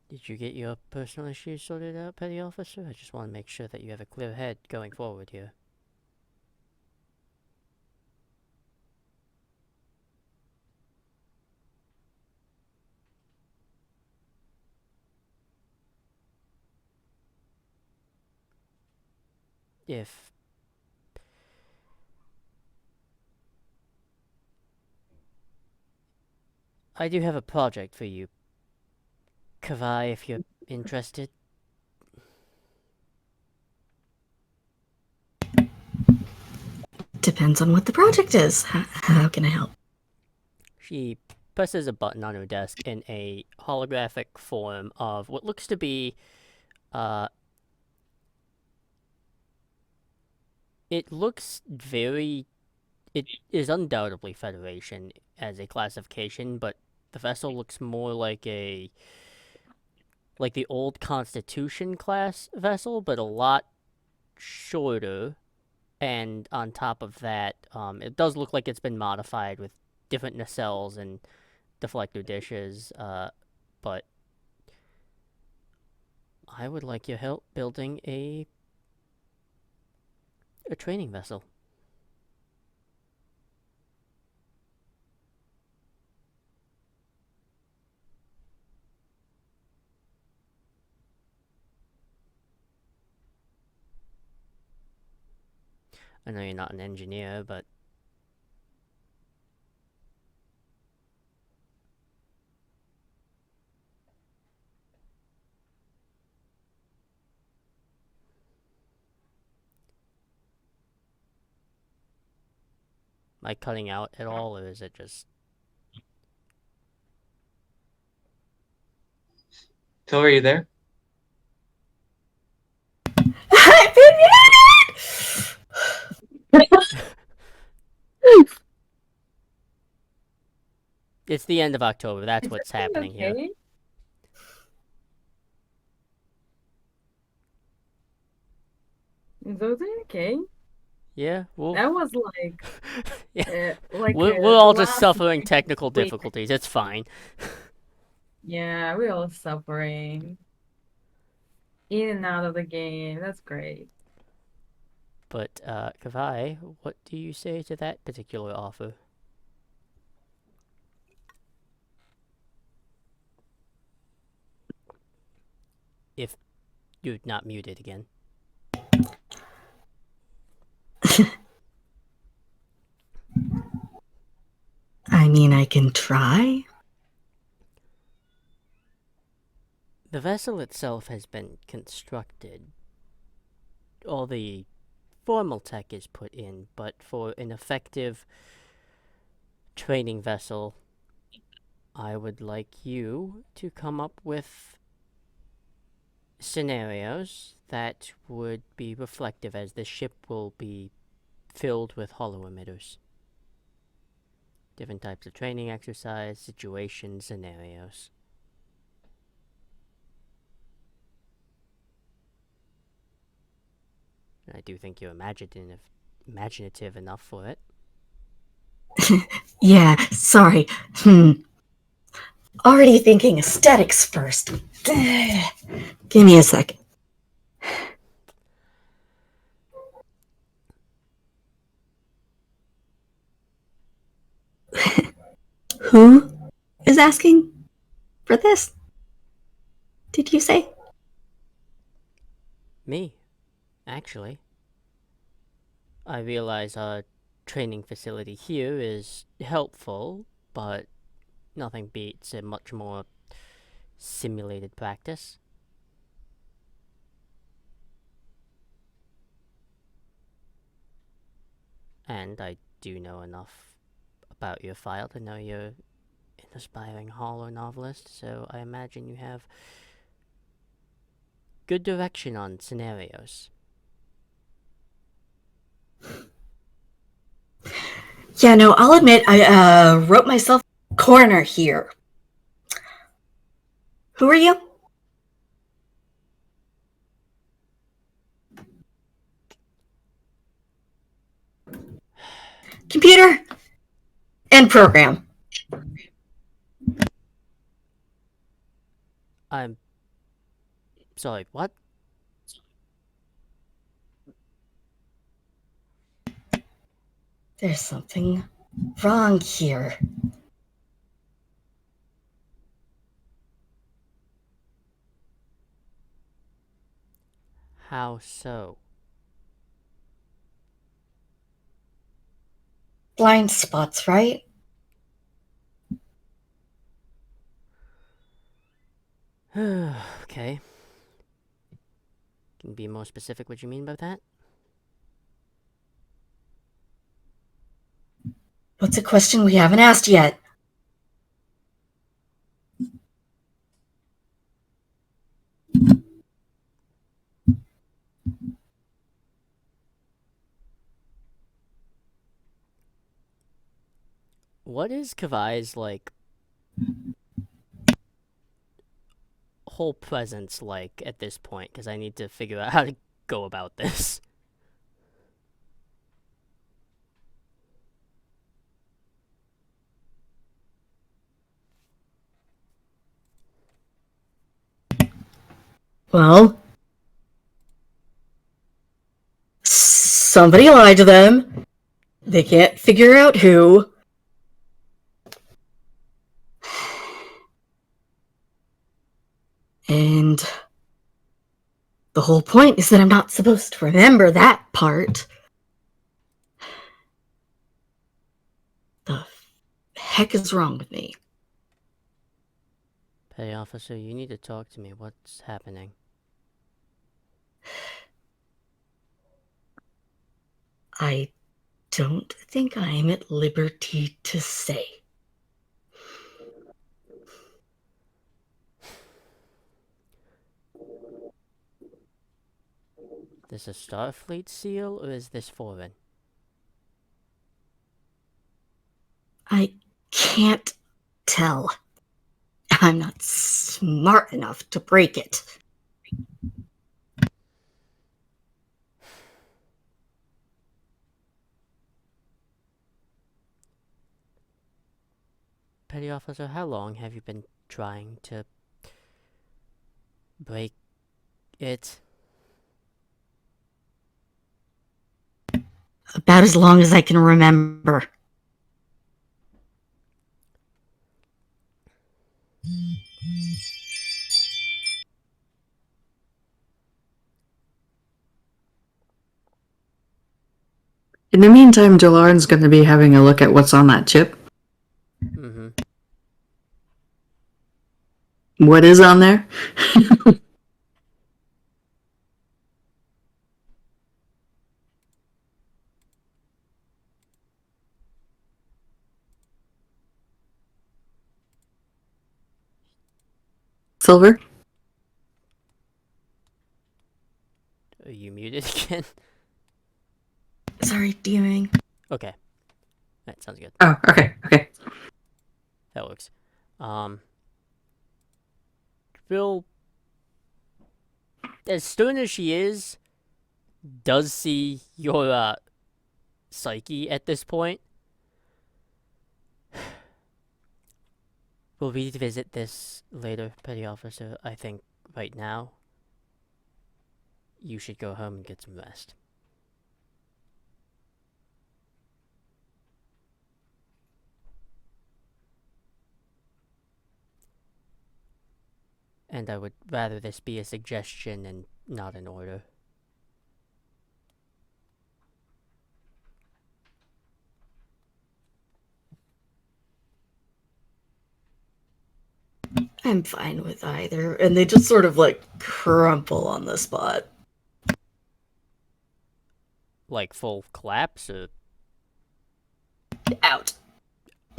Did you get your personal issues sorted out, Petty Officer? I just want to make sure that you have a clear head going forward here. If I do have a project for you, Kavai, if you're interested. Depends on what the project is. How can I help? She presses a button on her desk in a holographic form of what looks to be, it looks very, it is undoubtedly Federation as a classification, but the vessel looks more like the old Constitution class vessel, but a lot shorter. And on top of that, it does look like it's been modified with different nacelles and deflector dishes, but I would like your help building a training vessel. I know you're not an engineer, but am I cutting out at all, or is it just... Tilly, are you there? I've been It's the end of October, that's what's happening here. Okay. Is everything okay? Yeah, That was like, yeah. like We're all the just last suffering technical week. difficulties, it's fine. Yeah, we're all suffering. In and out of the game. That's great. But, Kavai, what do you say to that particular offer? If you're not muted again. I mean, I can try. The vessel itself has been constructed. All the formal tech is put in, but for an effective training vessel, I would like you to come up with scenarios that would be reflective, as the ship will be filled with hollow emitters. Different types of training exercise, situations, scenarios. I do think you're imaginative enough for it. Yeah, sorry. Already thinking aesthetics first. Give me a second. Who is asking for this? Did you say? Me, actually. I realize our training facility here is helpful, but nothing beats a much more simulated practice. And I do know enough about your file to know you're an aspiring horror novelist, so I imagine you have good direction on scenarios. Yeah, no, I'll admit I wrote myself a corner here. Who are you? Computer and program. I'm sorry, what? There's something wrong here. How so? Blind spots, right? Okay. Can you be more specific what you mean by that? What's a question we haven't asked yet? What is Kavai's, like, whole presence like at this point? Because I need to figure out how to go about this. Well, somebody lied to them. They can't figure out who. And the whole point is that I'm not supposed to remember that part. The heck is wrong with me? Petty officer, you need to talk to me. What's happening? I don't think I'm at liberty to say. This a Starfleet seal or is this foreign? I can't tell. I'm not smart enough to break it. Petty officer, how long have you been trying to break it? About as long as I can remember. In the meantime, Jalarn's going to be having a look at what's on that chip. Mm-hmm. What is on there? Silver? Are you muted again? Sorry, DMing. Okay. That sounds good. Oh, okay. That works. Bill, as stern as she is, does see your psyche at this point. We'll revisit this later, Petty Officer. I think right now you should go home and get some rest. And I would rather this be a suggestion and not an order. I'm fine with either. And they just sort of like crumple on the spot. Like full collapse or... Out.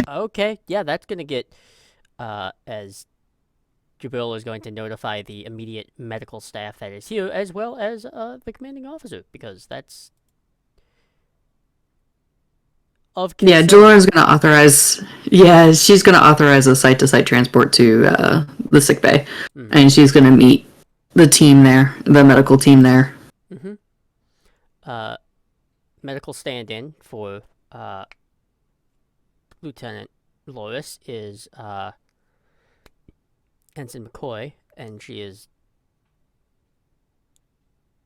Okay, yeah, that's gonna get, as Jabril is going to notify the immediate medical staff that is here, as well as, the commanding officer, because that's of Yeah, concern. Jalora's gonna authorize. Yeah, she's gonna authorize a site-to-site transport to the sick bay, and she's gonna meet the team there, the medical team there. Medical stand-in for, Lieutenant Loris is, Ensign McCoy, and she is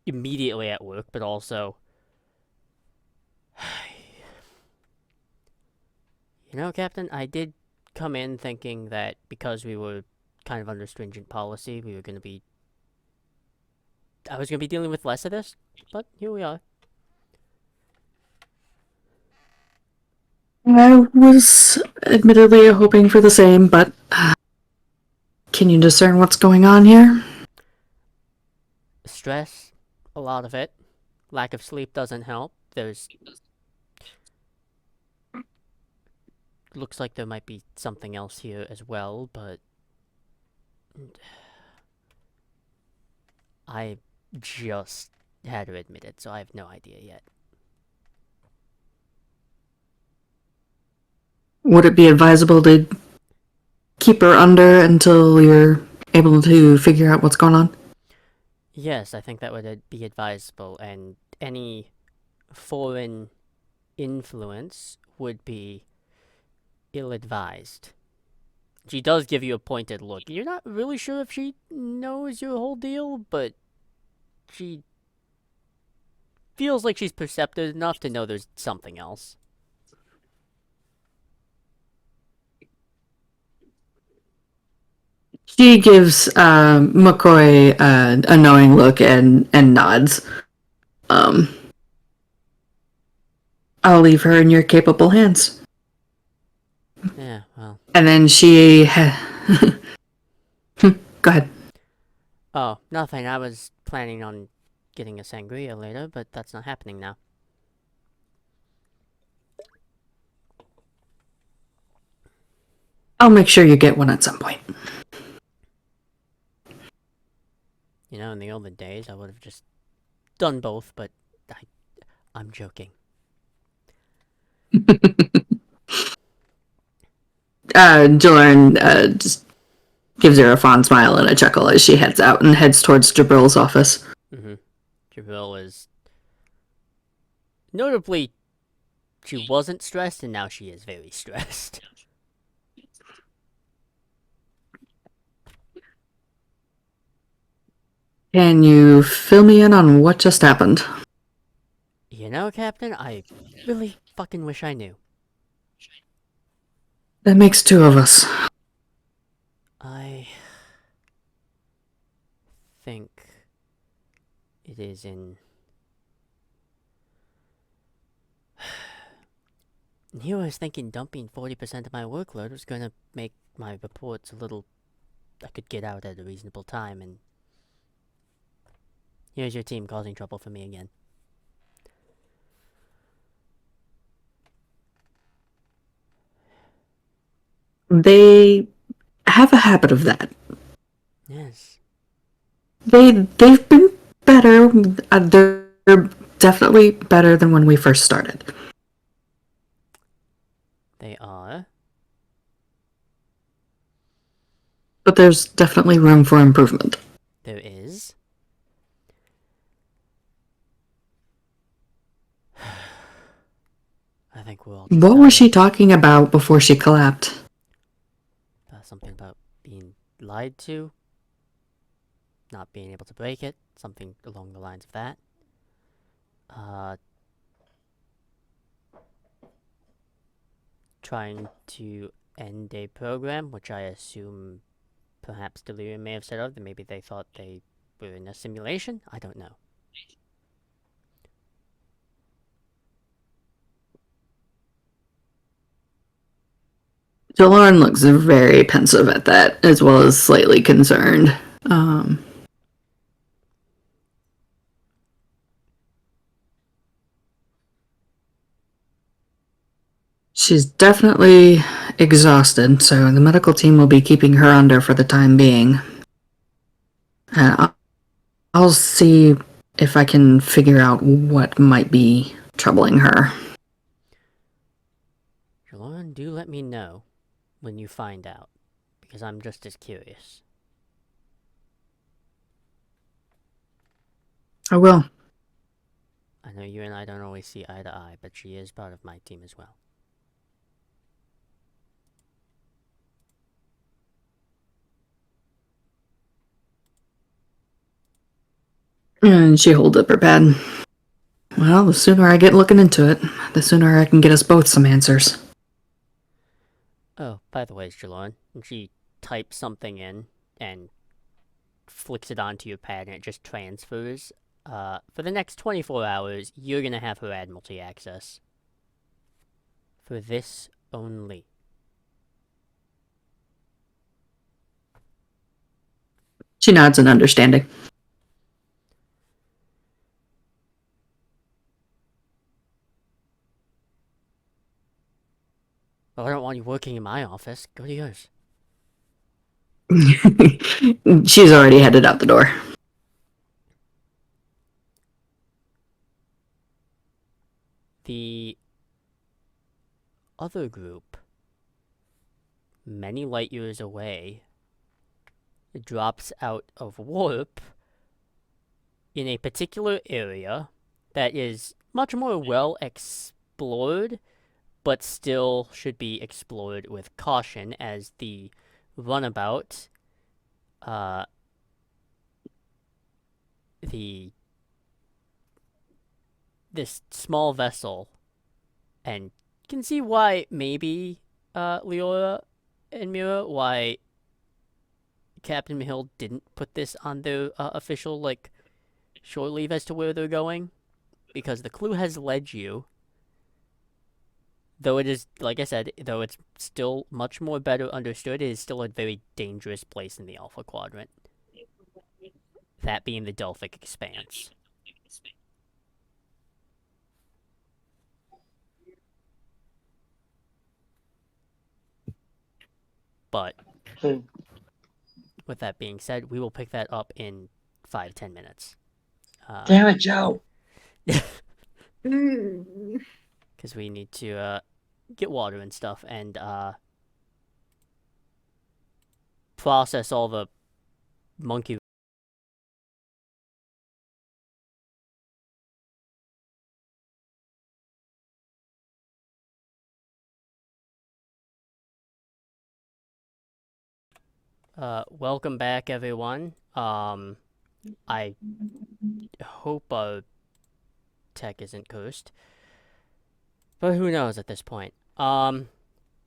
immediately at work, but also... You know, Captain, I did come in thinking that because we were kind of under stringent policy, we were going to be... I was going to be dealing with less of this, but here we are. I was admittedly hoping for the same, but can you discern what's going on here? Stress, a lot of it. Lack of sleep doesn't help. There's... Looks like there might be something else here as well, but... I just had to admit it, so I have no idea yet. Would it be advisable to keep her under until you're able to figure out what's going on? Yes, I think that would be advisable, and any foreign influence would be ill-advised. She does give you a pointed look. You're not really sure if she knows your whole deal, but she feels like she's perceptive enough to know there's something else. She gives McCoy a knowing look and nods. I'll leave her in your capable hands. Yeah, well. And then she... Go ahead. Oh, nothing. I was planning on getting a sangria later, but that's not happening now. I'll make sure you get one at some point. You know, in the olden days, I would have just done both, but I'm joking. Jillian just gives her a fond smile and a chuckle as she heads out and heads towards Jabril's office. Jabril is... Notably, she wasn't stressed, and now she is very stressed. Can you fill me in on what just happened? You know, Captain, I really fucking wish I knew. That makes two of us. I think it is in... Here I was thinking dumping 40% of my workload was going to make my reports a little... I could get out at a reasonable time, and... Here's your team causing trouble for me again. They have a habit of that. Yes. They've been better. They're definitely better than when we first started. They are. But there's definitely room for improvement. There is. I think we're all just What was she tired. talking about before she collapsed? Something about being lied to, not being able to break it, something along the lines of that. Trying to end a program, which I assume perhaps Delirium may have said of, that maybe they thought they were in a simulation? I don't know. Lauren looks very pensive at that, as well as slightly concerned. She's definitely exhausted, so the medical team will be keeping her under for the time being. I'll see if I can figure out what might be troubling her. Lauren, do let me know when you find out, because I'm just as curious. I will. I know you and I don't always see eye to eye, but she is part of my team as well. And she holds up her pad. Well, the sooner I get looking into it, the sooner I can get us both some answers. Oh, by the way, Jalon, she types something in and flicks it onto your pad and it just transfers. For the next 24 hours, you're gonna have her Admiralty access. For this only. She nods in understanding. Well, I don't want you working in my office. Go to yours. She's already headed out the door. The other group, many light years away, drops out of warp in a particular area that is much more well explored, but still should be explored with caution, as the runabout, this small vessel, and you can see why maybe Leora and Mira, why Captain Mihill didn't put this on their official shore leave as to where they're going, because the clue has led you. Though it is, like I said, though it's still much more better understood, it is still a very dangerous place in the Alpha Quadrant. That being the Delphic Expanse. But, with that being said, we will pick that up in 5-10 minutes. Damn it, Joe! Because we need to get water and stuff, and process all the monkey. Welcome back, everyone. I hope tech isn't cursed, but who knows at this point.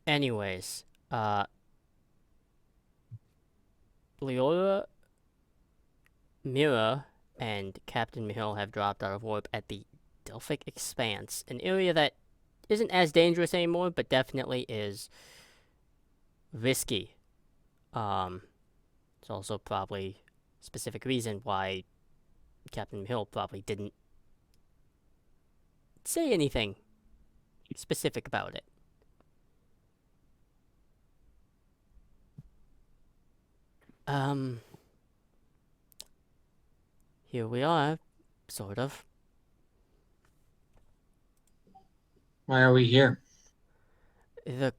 Anyways, Leora, Mira, and Captain Mihill have dropped out of warp at the Delphic Expanse, an area that isn't as dangerous anymore, but definitely is risky. It's also probably a specific reason why Captain Mihill probably didn't say anything specific about it. Here we are, sort of. Why are we here? The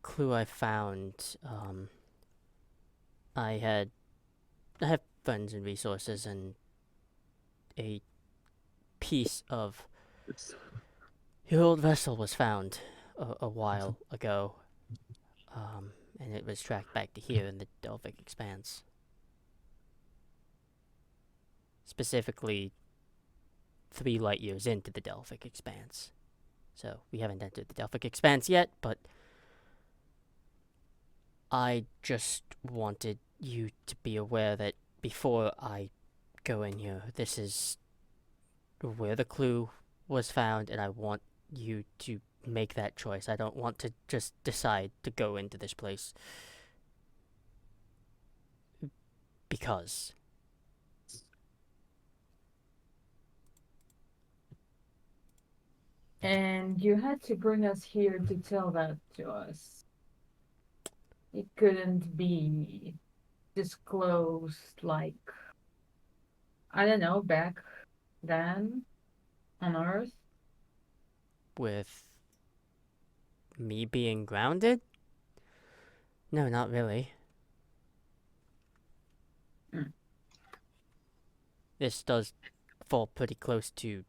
clue I found, I have funds and resources, and a piece of your old vessel was found a while ago, and it was tracked back to here in the Delphic Expanse. Specifically, 3 light years into the Delphic Expanse. So, we haven't entered the Delphic Expanse yet, but I just wanted you to be aware that before I go in here, this is where the clue was found, and I want you to make that choice. I don't want to just decide to go into this place because. And you had to bring us here to tell that to us. It couldn't be disclosed like, I don't know, back then on Earth. With me being grounded? No, not really. Mm. This does fall pretty close to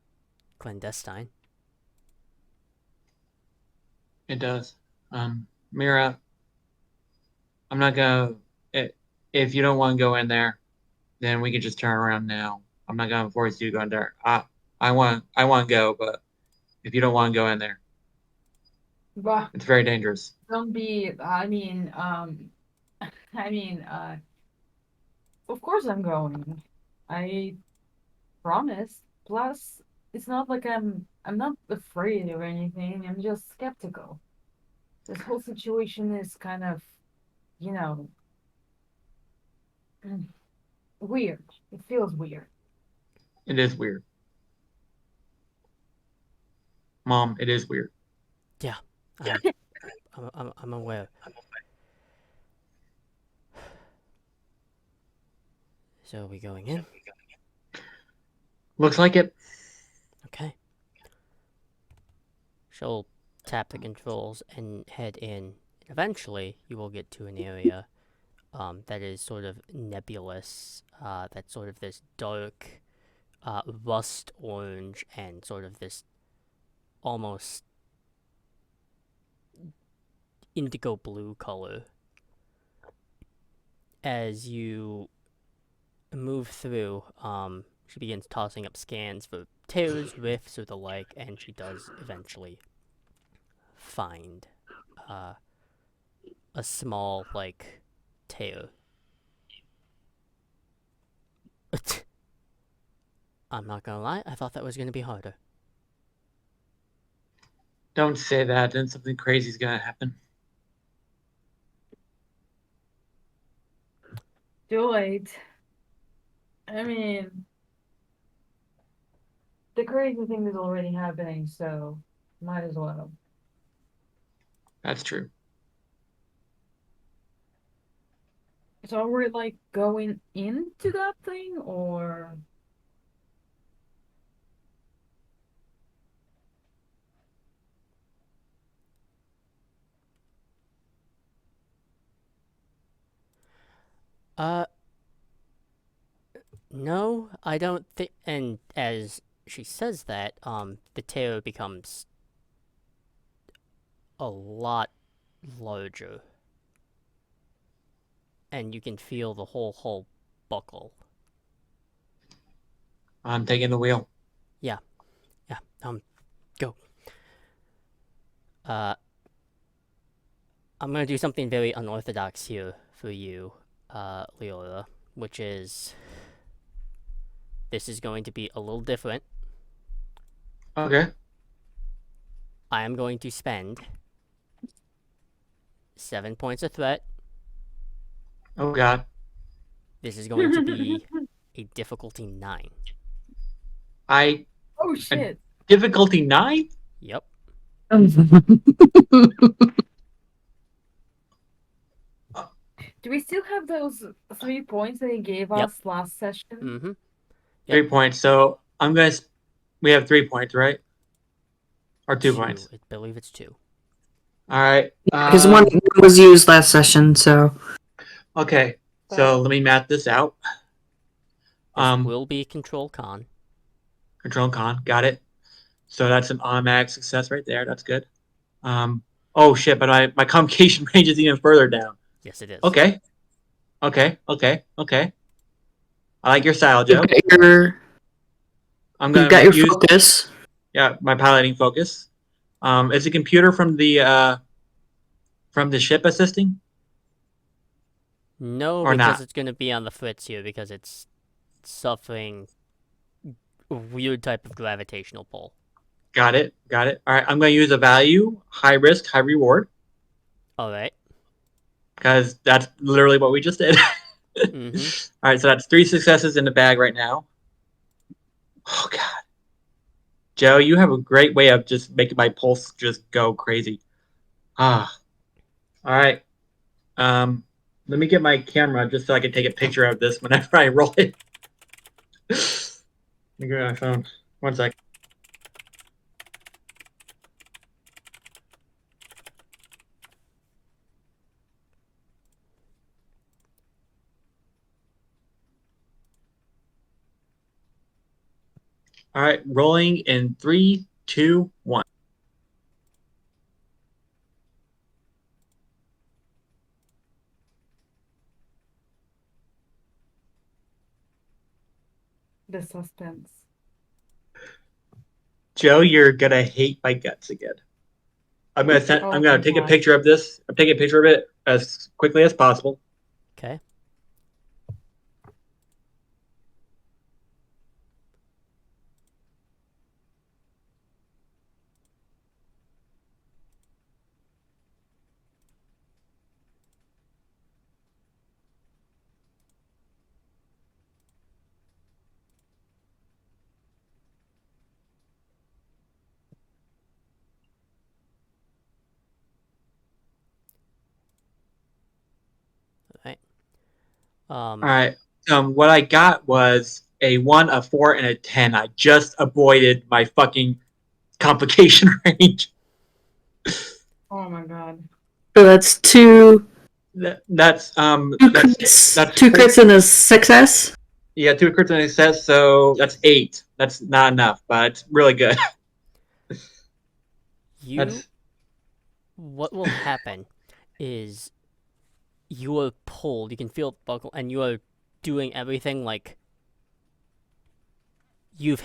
clandestine. It does. Mira, I'm not gonna. If you don't want to go in there, then we can just turn around now. I'm not gonna force you to go in there. I want to go, but if you don't want to go in there, Bah, it's very dangerous. don't be, I mean, I mean, of course I'm going. I promise. Plus, it's not like I'm not afraid or anything. I'm just skeptical. This whole situation is kind of, you know, weird. It feels weird. It is weird, Mom. It is weird. Yeah, I'm aware. So are we going in? Looks like it. Okay. She'll tap the controls and head in. Eventually, you will get to an area that is sort of nebulous. That's sort of this dark rust orange and sort of this almost indigo blue color. As you move through, she begins tossing up scans for tears, rifts, or the like, and she does eventually find a small, like, tear. I'm not gonna lie, I thought that was gonna be harder. Don't say that. Then something crazy is gonna happen. Too late. I mean, the crazy thing is already happening, so might as well. That's true. So we're like going into that thing, or Uh, no, I don't think. And as she says that, the tear becomes a lot larger, and you can feel the whole hull buckle. I'm taking the wheel. Yeah, go. I'm gonna do something very unorthodox here for you, Leora, which is this is going to be a little different. Okay. I am going to spend 7 points of threat. Oh God. This is going to be a difficulty 9. I oh shit. difficulty 9. Yep. Do we still have those 3 points that he gave Yep. us last session? Mm-hmm. 3 points. So I'm gonna. We have 3 points, right? Or 2 points? I believe it's 2. All right. Because one was used last session, so Okay. So let me map this out. This will be Control Con. Control con. Got it. So that's an automatic success right there. That's good. Oh shit! But my communication range is even further down. Yes, it is. Okay. Okay. I like your style, Joe. I'm you've gonna got your use focus. my piloting focus. Is the computer from the ship assisting No, or because not? it's going to be on the fritz here because it's suffering a weird type of gravitational pull. Got it. All right. I'm gonna use a value, high risk, high reward, All right. because that's literally what we just did. Mm-hmm. All right. So that's 3 successes in the bag right now. Oh god. Joe, you have a great way of just making my pulse just go crazy. Ah, all right. Let me get my camera just so I can take a picture of this whenever I roll it. Let me grab my phone. 1 sec. All right, rolling in 3, 2, 1. The suspense. Joe, you're gonna hate my guts again. I'm Oh gonna my take a God. picture of this. I'm taking a picture of it as quickly as possible. Okay. All right. All right. What I got was a 1, a 4, and a 10. I just avoided my fucking complication range. Oh my God. So that's two That's two four, crits and a success. yeah, 2 crits and a success, so that's 8. That's not enough, but it's really good. That's What will happen is you are pulled. You can feel it buckle, and you are doing everything like you've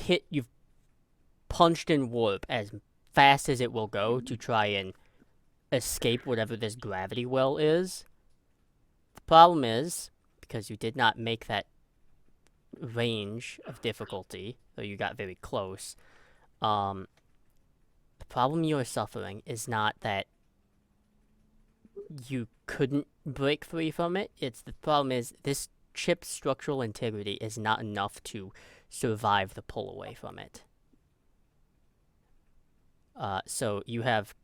punched in warp as fast as it will go to try and escape whatever this gravity well is. The problem is, because you did not make that range of difficulty, though you got very close, the problem you are suffering is not that you couldn't break free from it. It's the problem is this chip's structural integrity is not enough to survive the pull away from it. So you have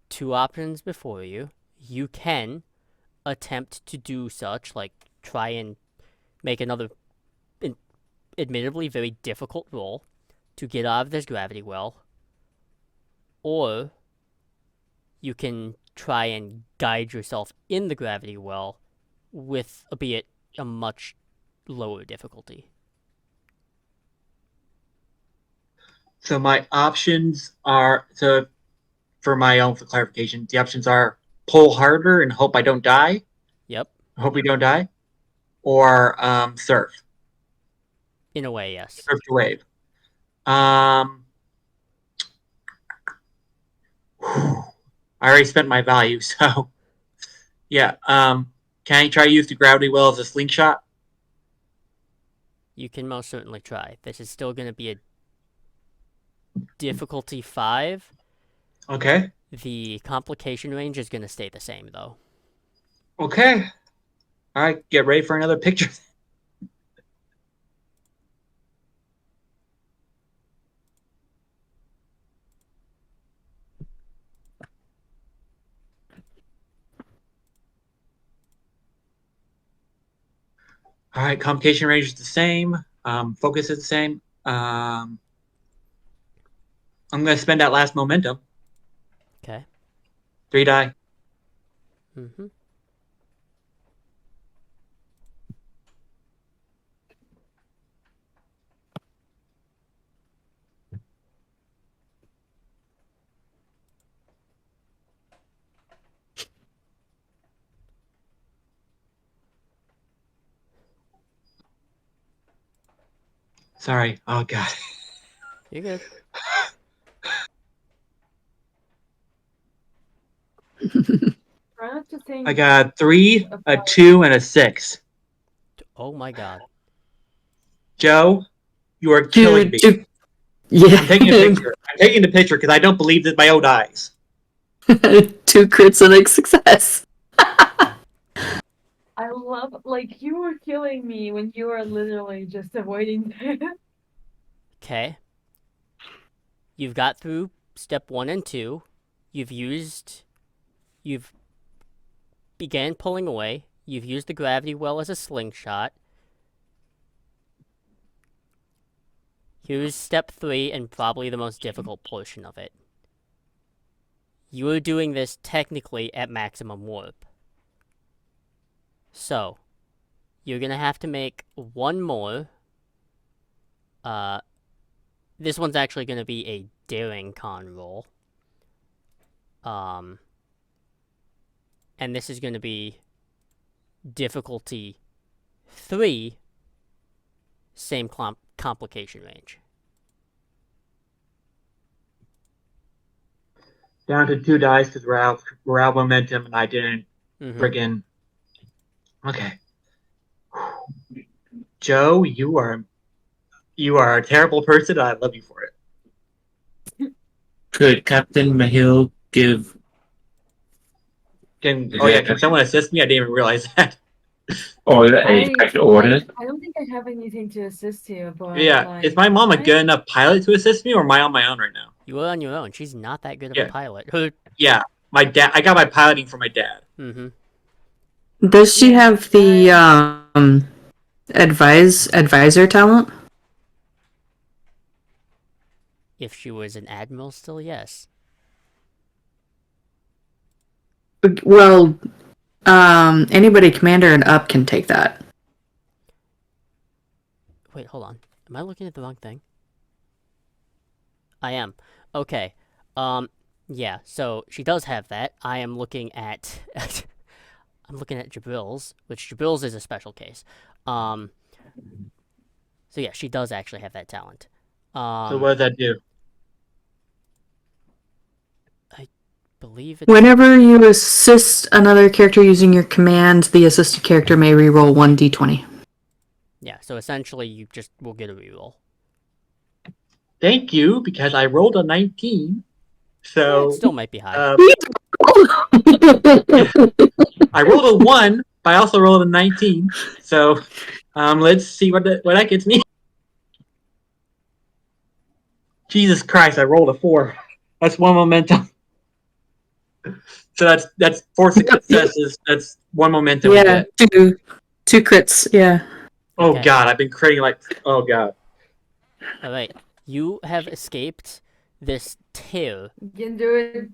2 options before you. You can attempt to do such, like try and make another admittedly very difficult roll to get out of this gravity well, or you can try and guide yourself in the gravity well with, albeit a much lower difficulty. so my options are for my own for clarification. The options are pull harder and hope I don't die. Yep. Hope we don't die, or surf. In a way, yes. Surf the wave. I already spent my value, so yeah. Can I try to use the gravity well as a slingshot? You can most certainly try. This is still going to be a difficulty 5. Okay. The complication range is going to stay the same, though. Okay. All right. Get ready for another picture. All right. Complication range is the same. Focus is the same. I'm gonna spend that last momentum. Okay. 3 die. Mm-hmm. Sorry. Oh god. You're good. Try not to think I got 3, a about 2, and a 6. Oh my god. Joe, you are killing me. Yeah. I'm taking a picture. I'm taking the picture because I don't believe my own eyes. 2 crits and a success. I love, like, you were killing me when you were literally just avoiding it. Okay. You've got through step 1 and 2. You've began pulling away. You've used the gravity well as a slingshot. Here's step 3 and probably the most difficult portion of it. You are doing this technically at maximum warp. So, you're gonna have to make one more. This one's actually gonna be a daring con roll. And this is gonna be difficulty 3, same complication range. Down to 2 dice because we're out momentum and I didn't friggin'. Okay. Joe, you are a terrible person. I love you for it. Could Captain Mahil give? Can someone assist me? I didn't even realize that. Or a direct order? I don't think I have anything to assist you, but Yeah, like, is my mom a good enough pilot to assist me, or am I on my own right now? You are on your own. She's not that good of Yeah. a pilot. Yeah, my dad. I got my piloting from my dad. Mm-hmm. Does she have the advisor talent? If she was an admiral still, yes. Well, anybody commander and up can take that. Wait, hold on. Am I looking at the wrong thing? I am. Okay. Yeah, so she does have that. I am looking at I'm looking at Jabril's, which Jabril's is a special case. So yeah, she does actually have that talent. So what does that do? Believe it's Whenever you assist another character using your command, the assisted character may reroll 1d20. yeah, so essentially you just will get a reroll. Thank you, because I rolled a 19. So It still might be high. I rolled a 1, but I also rolled a 19. So let's see what that gets me. Jesus Christ, I rolled a 4. That's 1 momentum. So that's 4 successes. That's 1 momentum. Yeah, two crits. Yeah. Oh Okay. god, I've been creating oh god. Alright. You have escaped this tear. you can do it.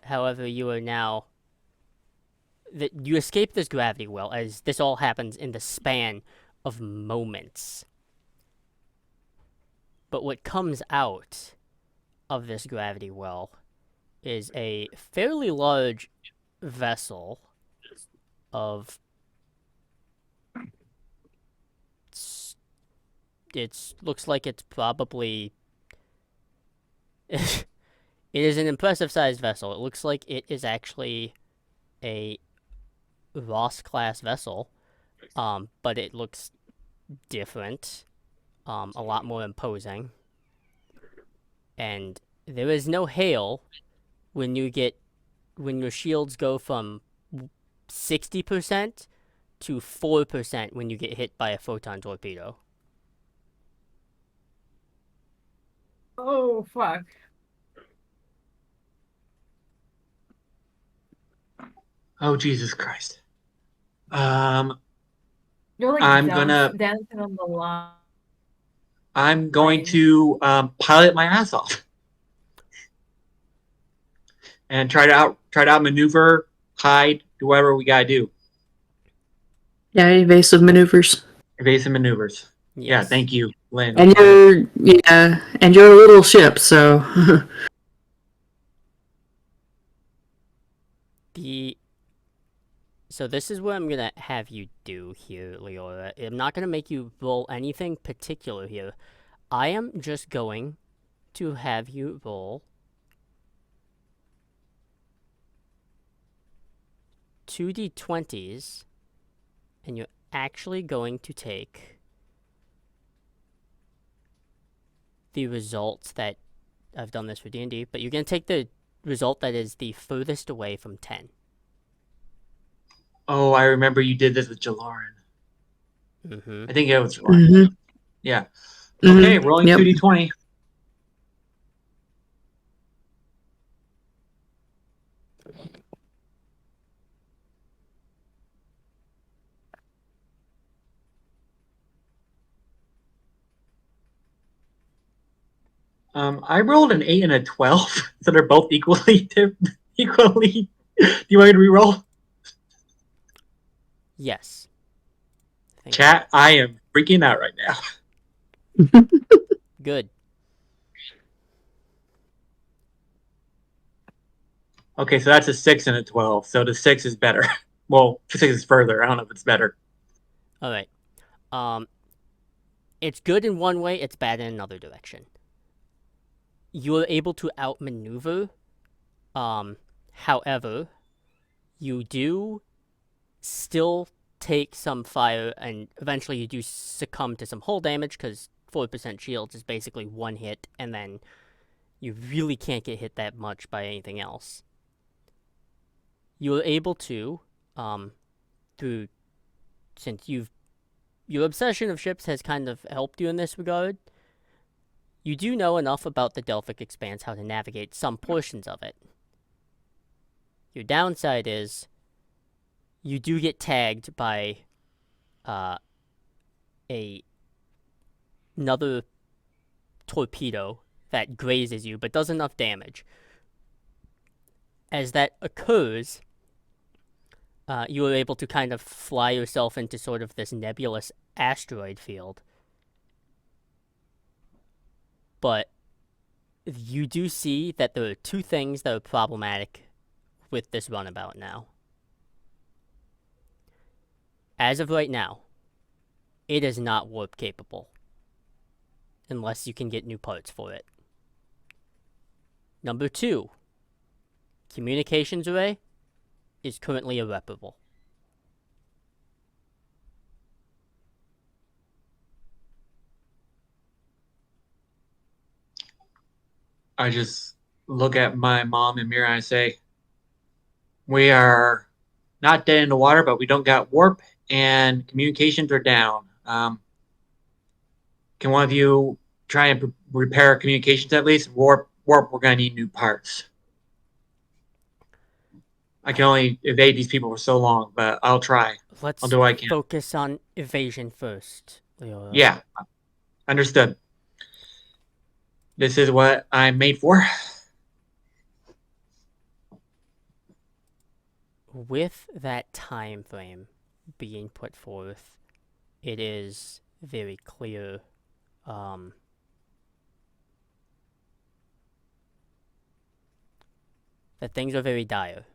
However, you are now you escape this gravity well, as this all happens in the span of moments. But what comes out of this gravity well is a fairly large vessel of it looks like it's probably it is an impressive sized vessel. It looks like it is actually a Ross class vessel, but it looks different, a lot more imposing, and there is no hail when your shields go from 60% to 4% when you get hit by a photon torpedo. Oh fuck! Oh Jesus Christ. You're like I'm gonna dancing on the line. I'm going to pilot my ass off and try to outmaneuver, hide, do whatever we gotta do. Yeah, evasive maneuvers. Evasive maneuvers. Yeah, Yes. thank you, Lynn. And you're a little ship, so So this is what I'm gonna have you do here, Leora. I'm not gonna make you roll anything particular here. I am just going to have you roll 2d20s, and you're actually going to take the results that I've done this for D&D, but you're gonna take the result that is the furthest away from 10. Oh, I remember you did this with Jaloran. Mm-hmm. I think it was Jaloran. Mhm. Yeah. Mhm. Okay, rolling Yep. 2d20. I rolled an 8 and a 12, so they're both equally. Do you want me to reroll? Yes. Chat, I am freaking out right now. Good. Okay, so that's a 6 and a 12, so the 6 is better. Well, 6 is further. I don't know if it's better. All right. It's good in one way, it's bad in another direction. You are able to outmaneuver. However, you do still take some fire, and eventually you do succumb to some hull damage, because 4% shields is basically one hit, and then you really can't get hit that much by anything else. You are able to, since your obsession of ships has kind of helped you in this regard, you do know enough about the Delphic Expanse how to navigate some portions of it. Your downside is you do get tagged by another torpedo that grazes you but does enough damage. As that occurs, you are able to kind of fly yourself into sort of this nebulous asteroid field. But you do see that there are two things that are problematic with this runabout now. As of right now, it is not warp capable, unless you can get new parts for it. Number 2, communications array is currently irreparable. I just look at my mom and Mira and I say, we are not dead in the water, but we don't got warp, and communications are down. Can one of you try and repair communications at least? Warp, we're going to need new parts. I can only evade these people for so long, but I'll try. Let's I'll do what I can. focus on evasion first, Leora. Yeah, understood. This is what I'm made for. With that time frame being put forth, it is very clear that things are very dire.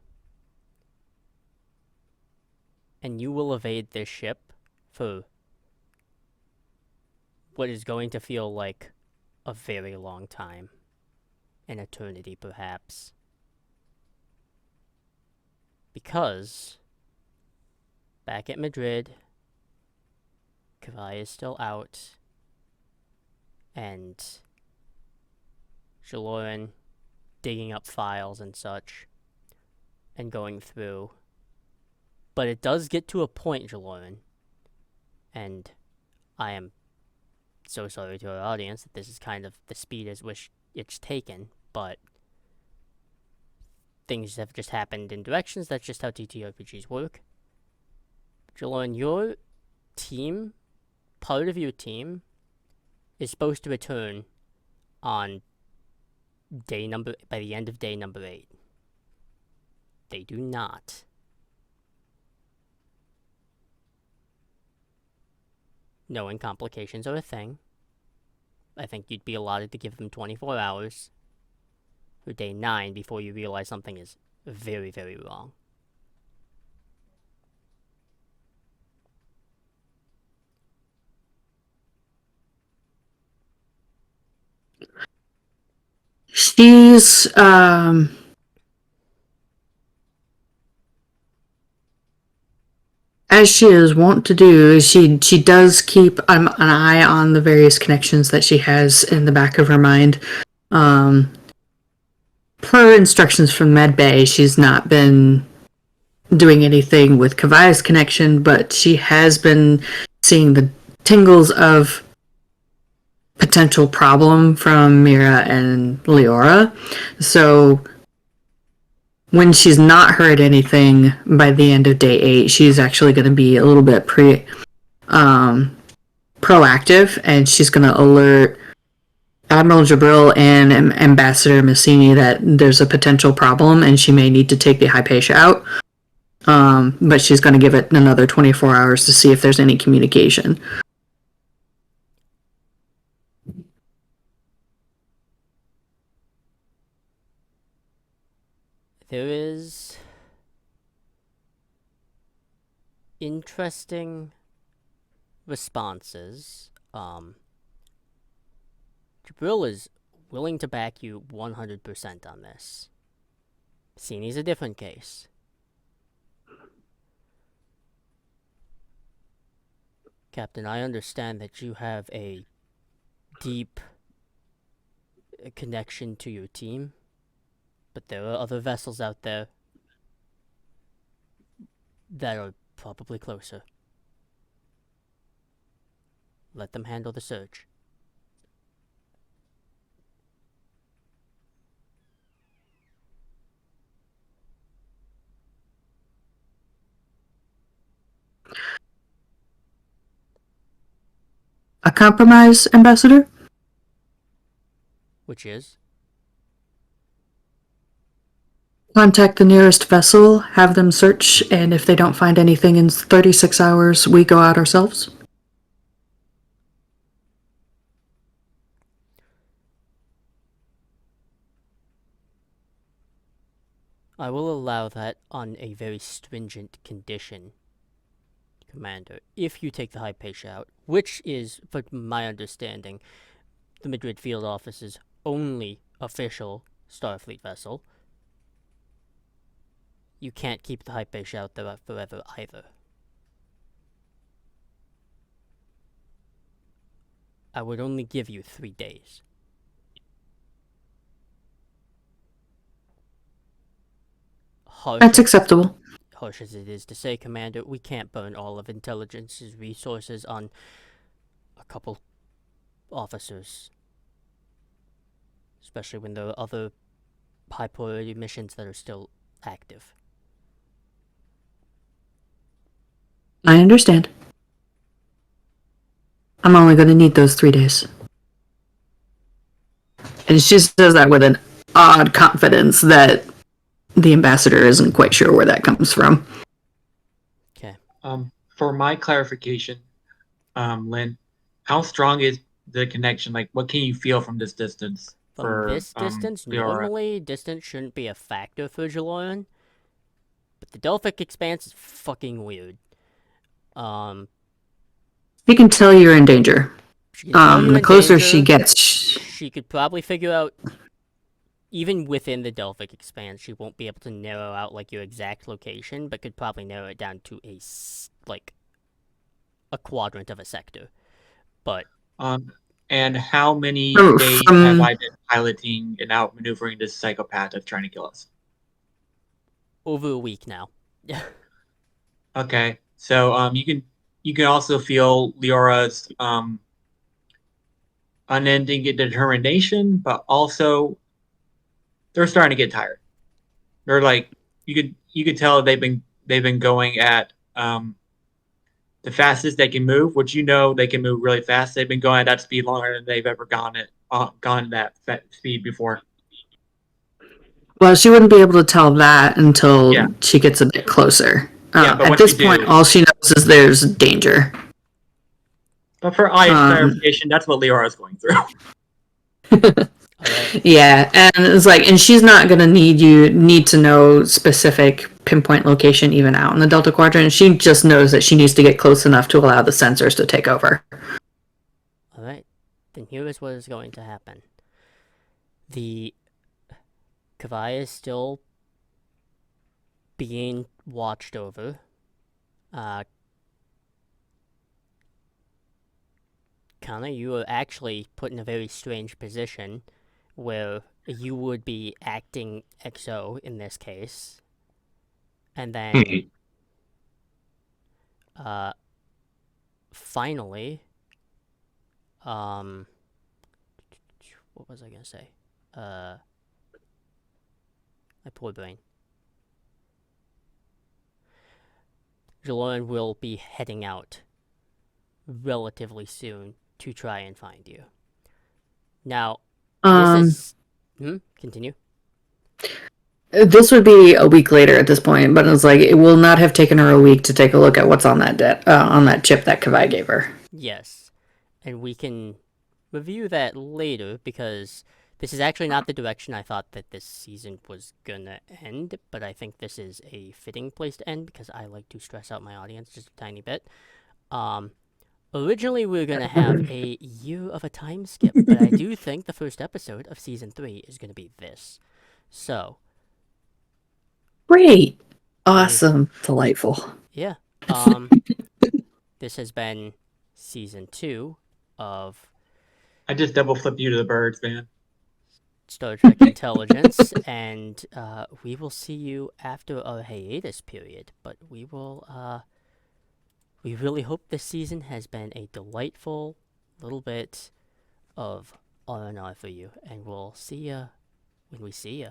And you will evade this ship for what is going to feel like a very long time. An eternity, perhaps. Because back at Madrid, Kavai is still out, and Jaloran digging up files and such, and going through. But it does get to a point, Jaloran, and I am so sorry to our audience that this is kind of the speed at which it's taken, but things have just happened in directions. That's just how TTRPGs work. Jaloran, your team, part of your team, is supposed to return on by the end of day number 8. They do not. Knowing complications are a thing, I think you'd be allotted to give them 24 hours for day 9 before you realize something is very, very wrong. She's as she is wont to do, she does keep an eye on the various connections that she has in the back of her mind. Per instructions from Medbay, she's not been doing anything with Kavai's connection, but she has been seeing the tingles of potential problem from Mira and Leora. So when she's not heard anything by the end of day 8, she's actually going to be a little bit proactive, and she's going to alert Admiral Jabril and Ambassador Massini that there's a potential problem and she may need to take the Hypatia out. But she's going to give it another 24 hours to see if there's any communication. There is interesting responses. Jabril is willing to back you 100% on this. Sini's a different case. Captain, I understand that you have a deep connection to your team, but there are other vessels out there that are probably closer. Let them handle the search. A compromise, Ambassador? Which is? Contact the nearest vessel, have them search, and if they don't find anything in 36 hours, we go out ourselves. I will allow that on a very stringent condition, Commander, if you take the Hypatia out, which is, from my understanding, the Madrid Field Office's only official Starfleet vessel. You can't keep the Hypatia out there forever either. I would only give you 3 days. That's acceptable. Harsh as it is to say, Commander, we can't burn all of Intelligence's resources on a couple officers. Especially when there are other high priority missions that are still active. I understand. I'm only going to need those 3 days. And she says that with an odd confidence that the ambassador isn't quite sure where that comes from. Okay. For my clarification, Lynn, how strong is the connection? Like, what can you feel from this distance? From this distance, Leora? normally distance shouldn't be a factor for Jaloran. But the Delphic Expanse is fucking weird. He can tell you're in danger. The closer danger, she gets... she could probably figure out, even within the Delphic Expanse, she won't be able to narrow out, like, your exact location, but could probably narrow it down to a quadrant of a sector. But... and how many days have I been piloting and outmaneuvering this psychopath of trying to kill us? Over a week now. Okay, so you can also feel Leora's unending determination, but also they're starting to get tired. They're like you could tell they've been going at the fastest they can move, which they can move really fast. They've been going at that speed longer than they've ever gone that speed before. Well, she wouldn't be able to tell that until Yeah. she gets a bit closer. Yeah, but At once this you point, do- all she knows is there's danger. But for clarification, that's what Leora is going through. All right. Yeah, and it's like, and she's not gonna need to know specific pinpoint location even out in the Delta Quadrant. She just knows that she needs to get close enough to allow the sensors to take over. All right. Then here is what is going to happen. The Kavai is still being watched over. Kana, you are actually put in a very strange position where you would be acting XO in this case. And then, finally, what was I gonna say? My poor brain. Jaloran will be heading out relatively soon to try and find you. Now, this is... Continue. This would be a week later at this point, but it's like it will not have taken her a week to take a look at what's on that chip that Kavai gave her. Yes, and we can review that later because this is actually not the direction I thought that this season was gonna end, but I think this is a fitting place to end because I like to stress out my audience just a tiny bit. Originally we were gonna have a year of a time skip, but I do think the first episode of season 3 is gonna be this. So, Great, awesome, delightful. yeah. This has been season 2 of I just double flipped you to the birds, man. Star Trek Intelligence, and we will see you after our hiatus period. But we really hope this season has been a delightful little bit of R&R for you, and we'll see ya when we see ya.